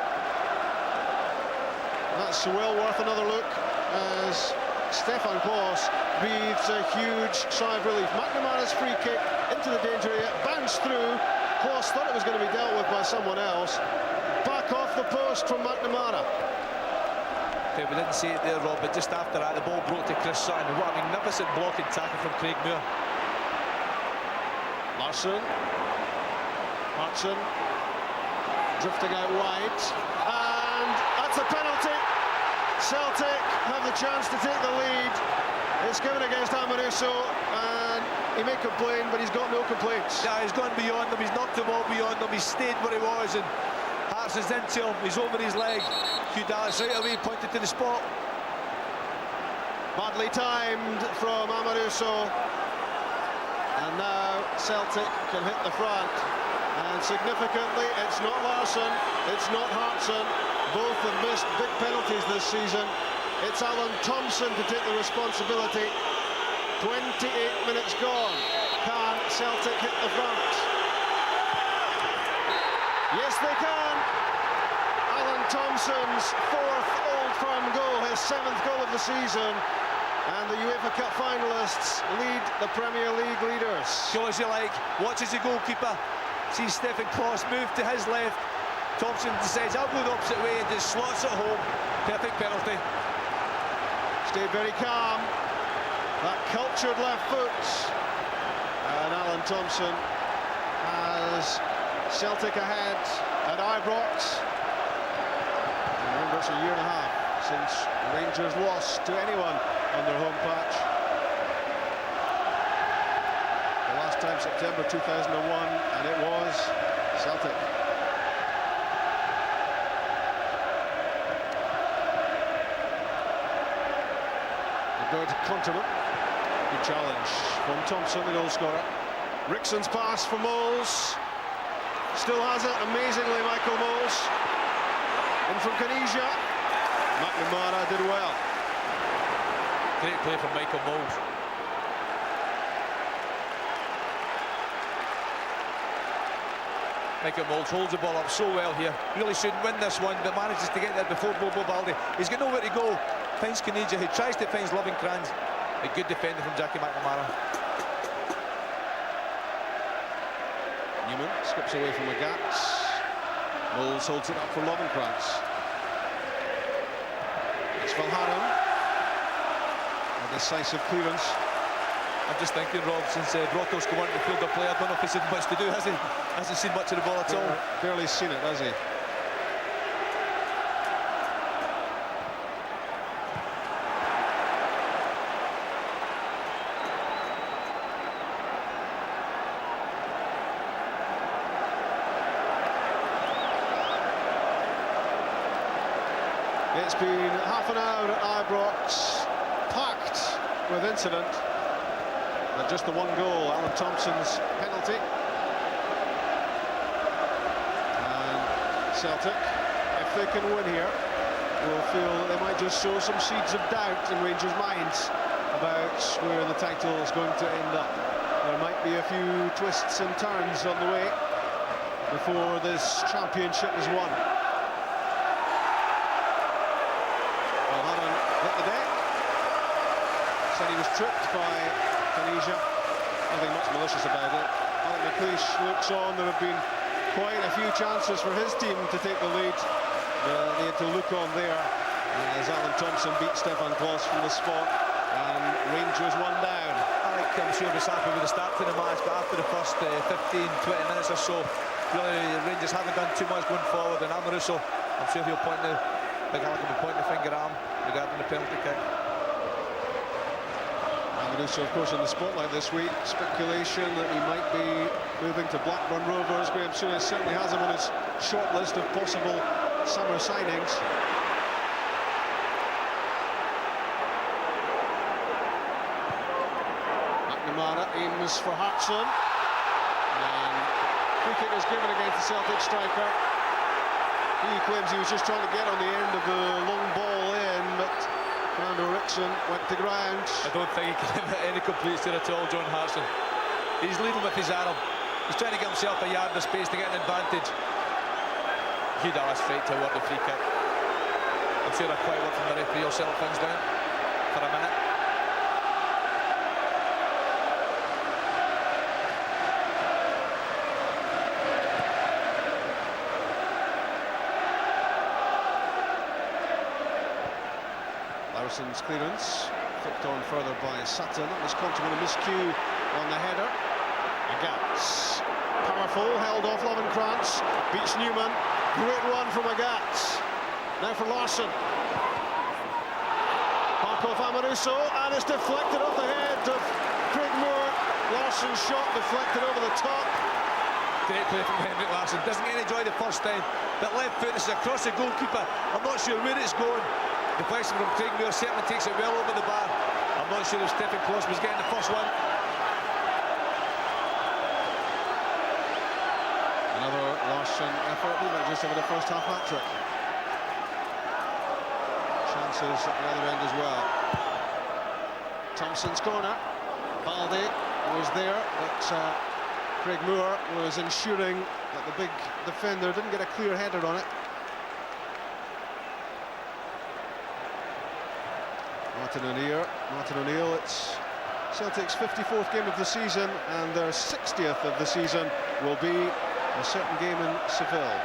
That's well worth another look as Stefan Klos breathes a huge sigh of relief. McNamara's free kick into the danger area, bounced through. Klos thought it was going to be dealt with by someone else. Back off the post from McNamara. Okay, we didn't see it there, Rob, but just after that, the ball broke to Chris Sutton. What a magnificent blocking tackle from Craig Moore. Larsson. Hartson. Drifting out wide. And that's a penalty. Celtic have the chance to take the lead. It's given against Amoruso, and he may complain, but he's got no complaints. Yeah, he's gone beyond them. He's knocked the ball beyond them. He's stayed where he was, and Hartson's into him. He's over his leg. Hugh Dallas right away pointed to the spot. Badly timed from Amoruso. And now Celtic can hit the front. And significantly, it's not Larsson, it's not Hartson. Both have missed big penalties this season. It's Alan Thompson to take the responsibility. 28 minutes gone. Can Celtic hit the front? Yes, they can. Alan Thompson's fourth Old Firm goal, his seventh goal of the season. And the UEFA Cup finalists lead the Premier League leaders. Show as you like, watches the goalkeeper. Sees Stefan Klos move to his left. Thompson decides, I'll go the opposite way, and just slots it home. Perfect penalty. Stayed very calm. That cultured left foot. And Alan Thompson has Celtic ahead at Ibrox. Remember, it's a year and a half since Rangers lost to anyone on their home patch. The last time, September 2001, and it was Celtic. Good Conterman. Good challenge from Thompson, the goal scorer. Rickson's pass for Moles. Still has it, amazingly, Michael Moles. In from Canisia. McNamara did well. Great play from Michael Moles. Michael Moles holds the ball up so well here. Really shouldn't win this one, but manages to get there before Bobo Baldi. He's got nowhere to go. Finds Canisia, who tries to find Lovenkrands. A good defender from Jackie McNamara. Newman skips away from Agats. Moles holds it up for Lovenkrands. It's Valharan. A decisive clearance. I'm just thinking, Rob, since Brotto's come on to the field of play, I don't know if he's had much to do, has he? Hasn't seen much of the ball at all. Barely seen it, has he? It's been half an hour at Ibrox, packed with incident. And just the one goal, Alan Thompson's penalty. And Celtic, if they can win here, will feel that they might just sow some seeds of doubt in Rangers' minds about where the title is going to end up. There might be a few twists and turns on the way before this championship is won. Valharan hit the deck. Said he was tripped by Canisia. Nothing much malicious about it. Alec McLeish looks on. There have been quite a few chances for his team to take the lead. They had to look on there as Alan Thompson beat Stefan Klos from the spot, and Rangers one down. Alec, I'm sure, was happy with the start to the match, but after the first 15-20 minutes or so, really Rangers haven't done too much going forward, and Amoruso, I'm sure he'll point the Big Alec will be pointing the finger at him regarding the penalty kick. Amoruso, of course, in the spotlight this week. Speculation that he might be moving to Blackburn Rovers. Graham Souness certainly has him on his short list of possible summer signings. McNamara aims for Hartson, and free kick is given against the Celtic striker. He claims he was just trying to get on the end of the long ball in, but Fernando Rickson went to ground. I don't think he can hit any completes there at all, John Hartson. He's leading with his arm. He's trying to give himself a yard of space to get an advantage. Hugh Dallas straight to award the free kick. I'm sure a quiet word from the referee will settle things down for a minute. Larson's clearance, flicked on further by Sutton. That was Conterman, a miscue on the header. Agatz, powerful, held off Lovenkrantz, beats Newman. Great run from Agatz. Now for Larsson. Back off Amoruso, and it's deflected off the head of Craig Moore. Larsson's shot deflected over the top. Great play from Henrik Larsson. Doesn't get any joy the first time, but left foot, this is across the goalkeeper. I'm not sure where it's going. The question from Craig Moore certainly takes it well over the bar. I'm not sure if Stephen Close was getting the first one. Another Larsson effort. He might just have the first half hat-trick. Chances at the other end as well. Thompson's corner. Baldy was there, but Craig Moore was ensuring that the big defender didn't get a clear header on it. Martin O'Neill, it's Celtic's 54th game of the season, and their 60th of the season will be a certain game in Seville.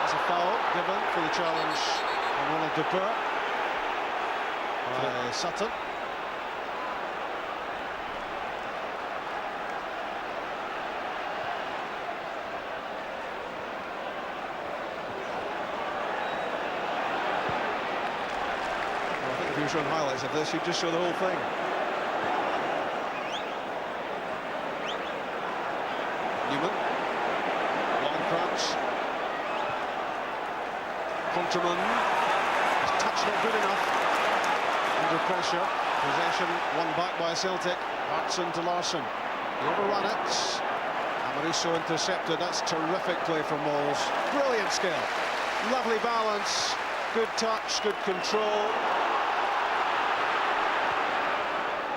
There's a foul given for the challenge on Ronald de Boer by Sutton. If you were showing highlights of this, you'd just show the whole thing. Newman, Lovenkrantz, Conterman, his touch not good enough, under pressure, possession won back by Celtic. Hartson to Larsson, he overrun it, Amoruso intercepted. That's terrific play from Moles, brilliant skill, lovely balance, good touch, good control.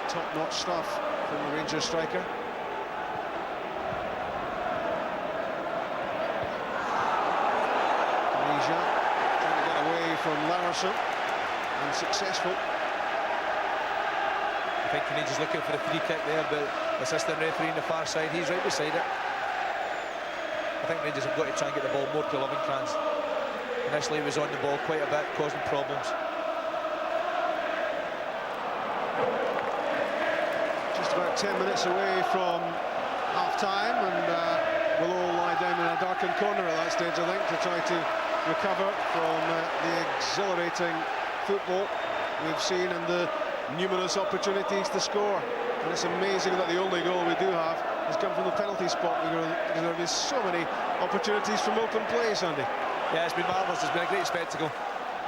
Top-notch stuff from the Rangers striker. Tunisia trying to get away from Larsson, and successful. I think Tunisia's looking for the free kick there, but assistant referee on the far side, he's right beside it. I think Rangers have got to try and get the ball more to Lovenkrantz. Initially he was on the ball quite a bit, causing problems. About 10 minutes away from half-time, and we'll all lie down in a darkened corner at that stage, I think, to try to recover from the exhilarating football we've seen and the numerous opportunities to score. And it's amazing that the only goal we do have has come from the penalty spot. There have been so many opportunities from open play, Sandy. Yeah, it's been marvellous. It's been a great spectacle.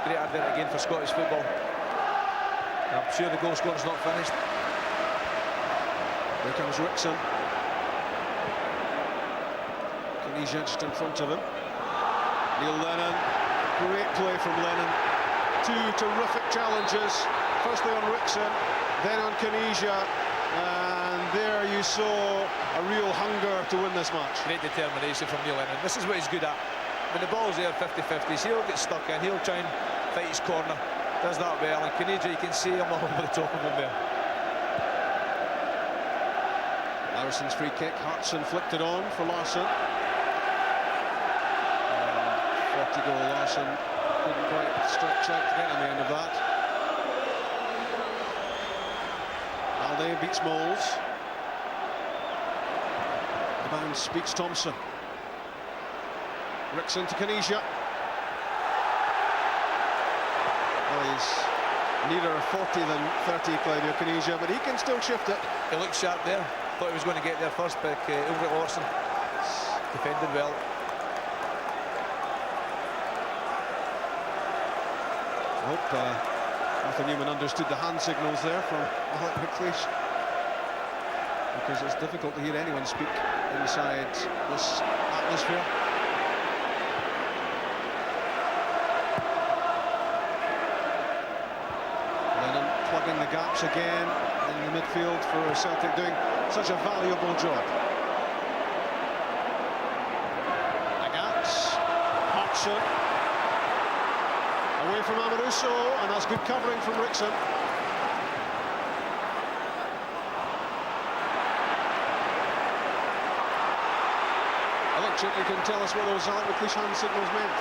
Great advert again for Scottish football. And I'm sure the goal scoring's not finished. Here comes Rickson. Tunisia just in front of him. Neil Lennon, great play from Lennon. Two terrific challenges. Firstly on Rickson, then on Tunisia. And there you saw a real hunger to win this match. Great determination from Neil Lennon. This is what he's good at. When the ball's there 50-50s, he'll get stuck in, he'll try and fight his corner. Does that well, and Tunisia, you can see him all over the top of him there. Larsson's free kick, Hartson flicked it on for Larsson. 40-goal Larsson couldn't quite stretch out to get on the end of that. Balde beats Moles. The bounce beats Thompson. Rickson to Tunisia. Well, he's nearer 40 than 30, Claudio Tunisia, but he can still shift it. He looked sharp there. Thought he was going to get there first, but over at Larsson. defended well. I hope Arthur Newman understood the hand signals there from Alec McLeish, because it's difficult to hear anyone speak inside this atmosphere. Lennon plugging the gaps again in the midfield for Celtic, doing such a valuable job. Agats, Hartson, away from Amoruso, and that's good covering from Rickson. Electric, you can tell us what those Alec McLeish hand signals meant.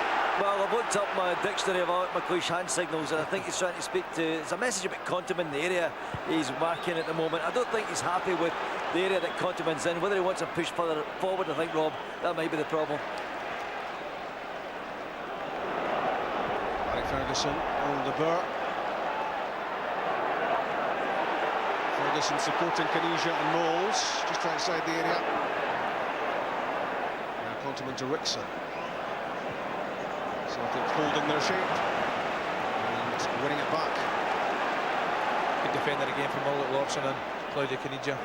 Well, I've looked up my dictionary of Alec McLeish hand signals, and I think he's trying to speak to... It's a message about Contiman in the area he's marking at the moment. I don't think he's happy with the area that Contiman's in. Whether he wants to push further forward, I think, Rob, that might be the problem. Ferguson on the Burr. Ferguson supporting Caniggia and Moles just outside the area. Now Contiman to Rickson. Celtic holding their shape and winning it back. Good defender again from Ulrich Larsson and Claudio Caniggia.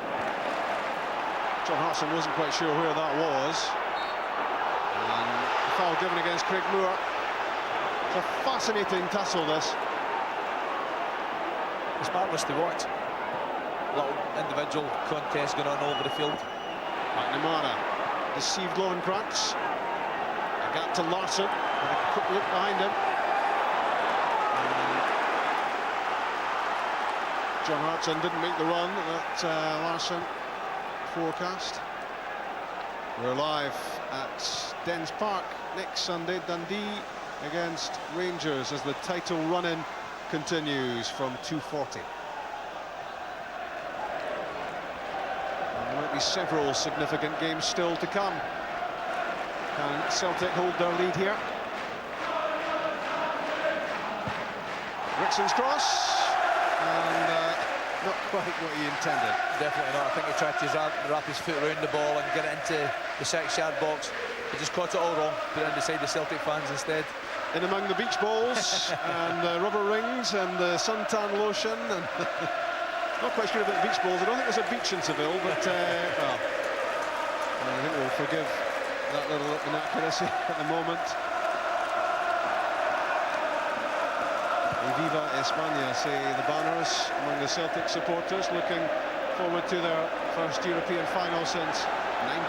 John Hartson wasn't quite sure where that was. And the foul given against Craig Moore. A fascinating tussle, this. It's marvellous to watch. Little individual contest going on all over the field. McNamara deceived Lovenkrands. A gap to Larsson. And a quick look behind him. And John Hartson didn't make the run that Larsson forecast. We're live at Dens Park next Sunday. Dundee against Rangers as the title run-in continues from 2:40. There might be several significant games still to come. Can Celtic hold their lead here? Rickson's cross, and not quite what he intended. Definitely not. I think he tried to wrap his foot around the ball and get it into the 6-yard box. He just caught it all wrong, put it in beside the Celtic fans instead. In among the beach balls and the rubber rings and the suntan lotion, and not quite sure about the beach balls. I don't think there's a beach in Seville, but well, I think we'll forgive that little inaccuracy at the moment. Viva España, say the banners among the Celtic supporters, looking forward to their first European final since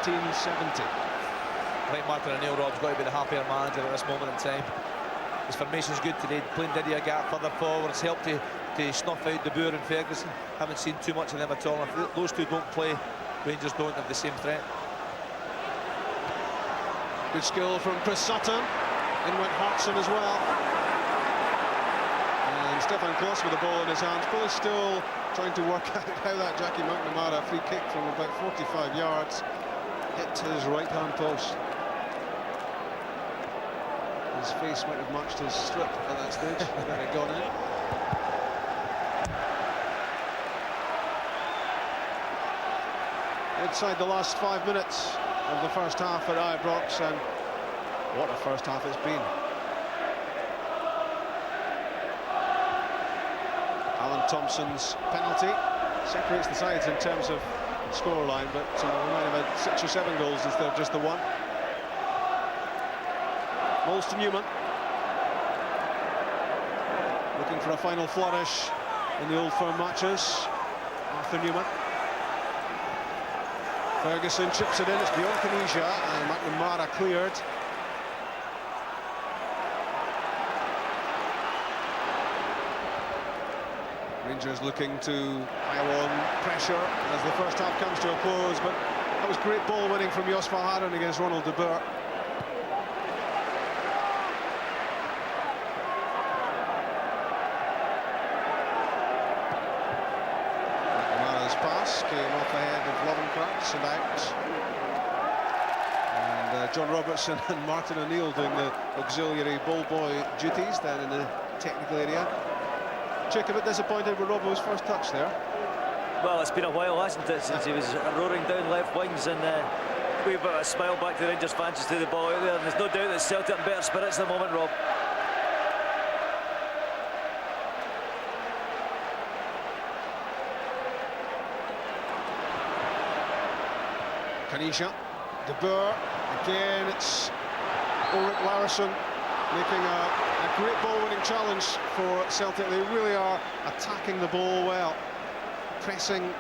1970. I think Martin O'Neill, Rob's got to be the happier manager at this moment in time. His formation's good today, playing Didier Gap further forward. It's helped to snuff out De Boer and Ferguson. Haven't seen too much of them at all. If those two don't play, Rangers don't have the same threat. Good skill from Chris Sutton. In went Hartson as well. And Stefan Kloss with the ball in his hands, probably still trying to work out how that Jackie McNamara free kick from about 45 yards hit his right-hand post. His face might have matched his slip at that stage, then it gone in. Inside the last 5 minutes of the first half at Ibrox, and what a first half it's been. Alan Thompson's penalty separates the sides in terms of scoreline, but we might have had 6 or 7 goals instead of just the one. Moles to Newman. Looking for a final flourish in the Old Firm matches. Arthur Newman. Ferguson chips it in, it's beyond Caniggia, and McNamara cleared. Rangers looking to pile on pressure as the first half comes to a close, but that was great ball winning from Jos Verhaeren against Ronald de Boer. McNamara's pass came off ahead of Lovenkrands and out. And John Robertson and Martin O'Neill doing the auxiliary ball boy duties down in the technical area. Chick a bit disappointed with Robbo's first touch there. Well, it's been a while, hasn't it, since he was roaring down left wings, and We've got a smile back to the Rangers fans just threw the ball out there, and there's no doubt that Celtic in better spirits at the moment, Rob. Kanisha, De Boer, again it's Ulrich Larsson making a great ball-winning challenge for Celtic. They really are attacking the ball well, pressing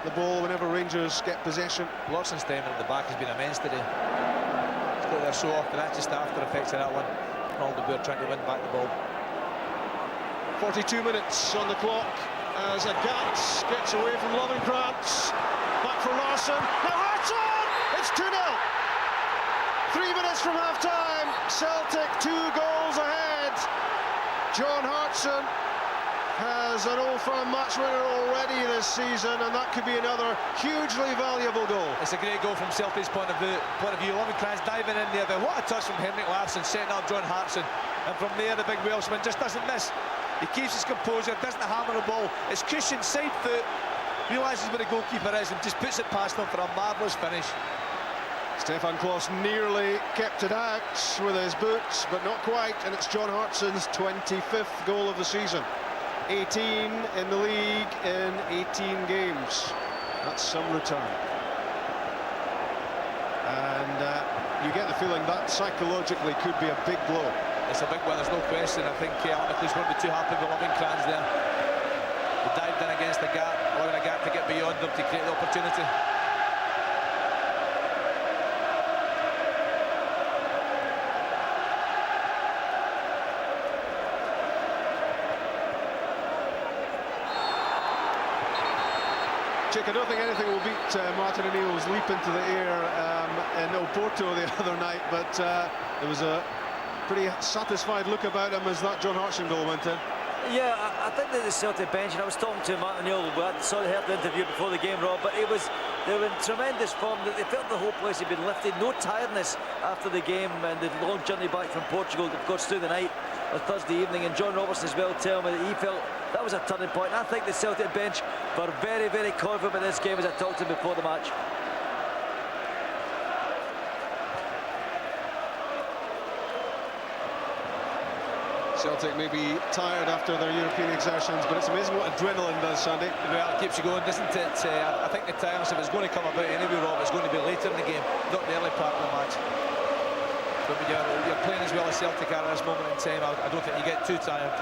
the ball whenever Rangers get possession. Larsson's time at the back has been immense today. He's got there so often, that's just after effects of that one. Ronald De Boer trying to win back the ball. 42 minutes on the clock as Agatz gets away from Lovenkrantz. Back for Larsson. Now Hartson! It's 2-0. 3 minutes from half-time. Celtic 2 goals ahead. John Hartson has an Old Firm match winner already this season, and that could be another hugely valuable goal. It's a great goal from Celtic's point of view. Lovenkrantz diving in there, but what a touch from Henrik Larsson, setting up John Hartson. And from there, the big Welshman just doesn't miss. He keeps his composure, doesn't hammer the ball. It's cushioned side foot, realises where the goalkeeper is, and just puts it past him for a marvellous finish. Stefan Klos nearly kept it out with his boots, but not quite, and it's John Hartson's 25th goal of the season. 18 in the league in 18 games. That's some return. And you get the feeling that psychologically could be a big blow. It's a big one, there's no question. I think Alan McLeish won't be too happy with Lovenkrantz there. He dived in against the gap, allowing a gap to get beyond them to create the opportunity. I don't think anything will beat Martin O'Neill's leap into the air in Oporto the other night, but there was a pretty satisfied look about him as that John Hartson goal went in. Yeah, I think that the Celtic bench, and I was talking to Martin O'Neill, we heard the interview before the game, Rob, but they were in tremendous form. They felt the whole place had been lifted, no tiredness after the game, and the long journey back from Portugal, of course, through the night on Thursday evening, and John Robertson as well telling me that he felt that was a turning point. And I think the Celtic bench were very, very confident in this game, as I talked to him before the match. Celtic may be tired after their European exertions, but it's amazing what adrenaline does, Sandy. Well, it keeps you going, doesn't it? I think the tiredness, if it's going to come about anyway, Rob, it's going to be later in the game, not the early part of the match. But when you're playing as well as Celtic are at this moment in time, I don't think you get too tired.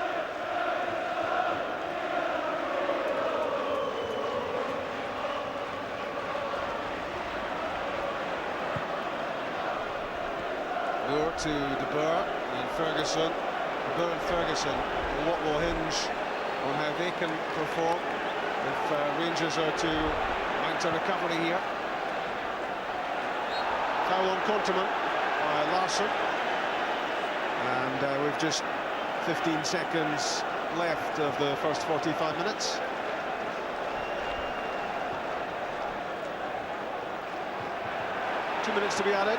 Moore to De Boer and Ferguson. De Boer and Ferguson, what will hinge on how they can perform if Rangers are to mount a recovery here. Foul on Konterman by Larsson, and we've just 15 seconds left of the first 45 minutes. Two minutes to be added.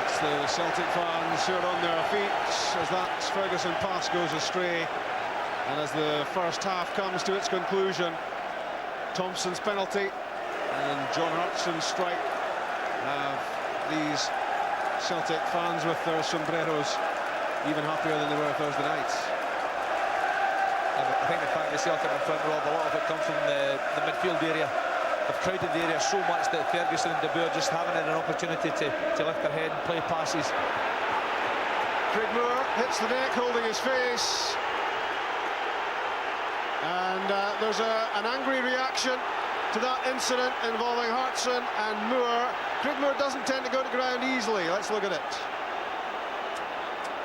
It's the Celtic fans who are on their feet as that Ferguson pass goes astray, and as the first half comes to its conclusion, Thompson's penalty and John Hartson's strike have these Celtic fans with their sombreros even happier than they were Thursday night. I think the fact that Celtic in front, Rob, a lot of it comes from the midfield area. They've crowded the area so much that Ferguson and De Boer just haven't had an opportunity to lift their head and play passes. Craig Moore hits the deck holding his face, and there's an angry reaction to that incident involving Hartson and Moore. Craig Moore doesn't tend to go to ground easily. Let's look at it.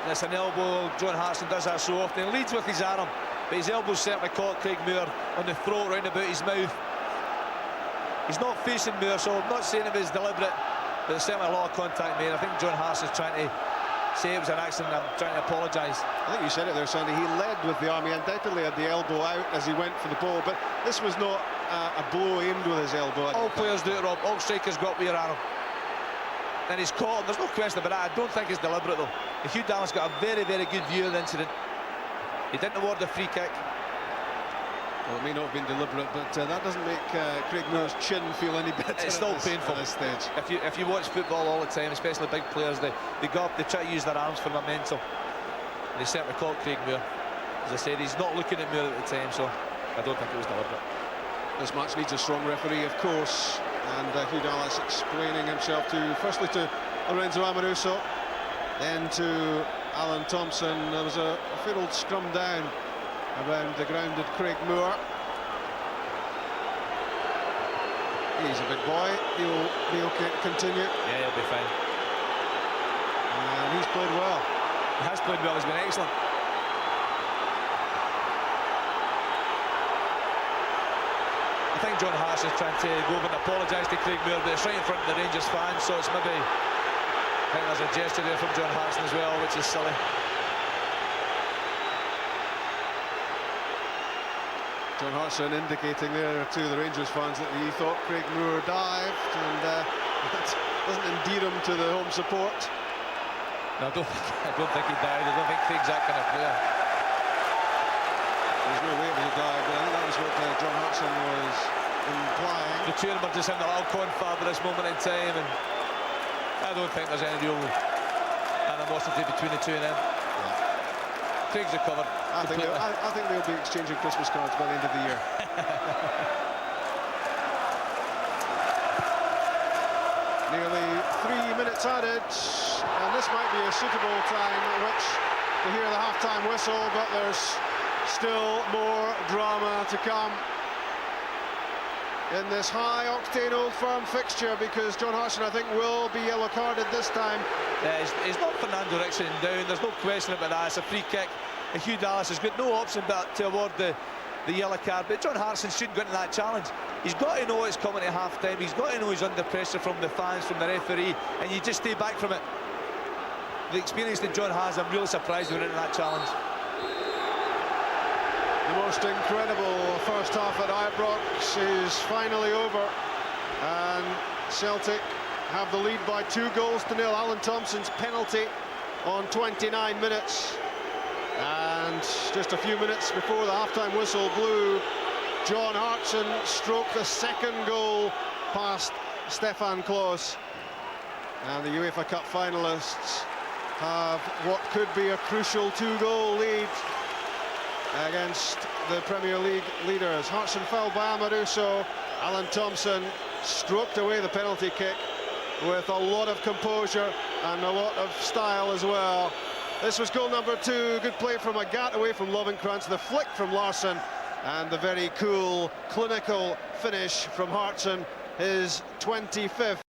It's an elbow. John Hartson does that so often. He leads with his arm, but his elbow certainly caught Craig Moore on the throat round about his mouth. He's not facing Moore, so I'm not saying it was deliberate, but there's certainly a lot of contact made. I think John Hartson's trying to say it was an accident. I'm trying to apologise. I think you said it there, Sandy. He led with the arm. He undoubtedly had the elbow out as he went for the ball, but this was not a blow aimed with his elbow. All players do it, Rob. All strikers go up with your arm. And he's caught him. There's no question about that. I don't think it's deliberate, though. Hugh Dallas got a very, very good view of the incident. He didn't award the free kick. Well, it may not have been deliberate, but that doesn't make Craig Moore's chin feel any better. It's still painful at this stage. If you watch football all the time, especially big players, they go up, they try to use their arms for momentum. They certainly caught Craig Moore. As I said, he's not looking at Moore at the time, so I don't think it was deliberate. This match needs a strong referee, of course, and Hugh Dallas explaining himself firstly to Lorenzo Amoruso, then to Alan Thompson. There was a fair old scrum down around the grounded Craig Moore. He's a big boy. He'll be okay to continue. Yeah, he'll be fine. And he's played well. He has played well. He's been excellent. I think John Hartson's trying to go over and apologise to Craig Moore, but it's right in front of the Rangers fans, so it's maybe, I think there's a gesture there from John Hartson as well, which is silly. John Hartson indicating there to the Rangers fans that he thought Craig Moore dived, and that doesn't endear him to the home support. No, I don't think he dived. I don't think Craig's that kind of player. There's no way it was a dive, but I think that was what John Hartson was implying. The two of them are just having a little confab at this moment in time, and I don't think there's any real animosity between the two of them. Yeah. Craig's recovered. I think they'll be exchanging Christmas cards by the end of the year. Nearly 3 minutes added, and this might be a suitable time at which to hear the half-time whistle, but there's still more drama to come in this high-octane Old Firm fixture, because John Hartson, I think, will be yellow-carded this time. Yeah, he's not Fernando Rickson down, there's no question about that. It's a free kick. Hugh Dallas has got no option but to award the yellow card, but John Hartson shouldn't go into that challenge. He's got to know it's coming at half-time, he's got to know he's under pressure from the fans, from the referee, and you just stay back from it. The experience that John has, I'm really surprised we're into that challenge. The most incredible first half at Ibrox is finally over, and Celtic have the lead by 2-0. Alan Thompson's penalty on 29 minutes. And just a few minutes before the half-time whistle blew, John Hartson stroked the second goal past Stefan Klos. And the UEFA Cup finalists have what could be a crucial 2-goal lead against the Premier League leaders. Hartson fouled by Amoruso. Alan Thompson stroked away the penalty kick with a lot of composure and a lot of style as well. This was goal number 2. Good play from Agat away from Lovenkrantz, the flick from Larsson, and the very cool, clinical finish from Hartson, his 25th.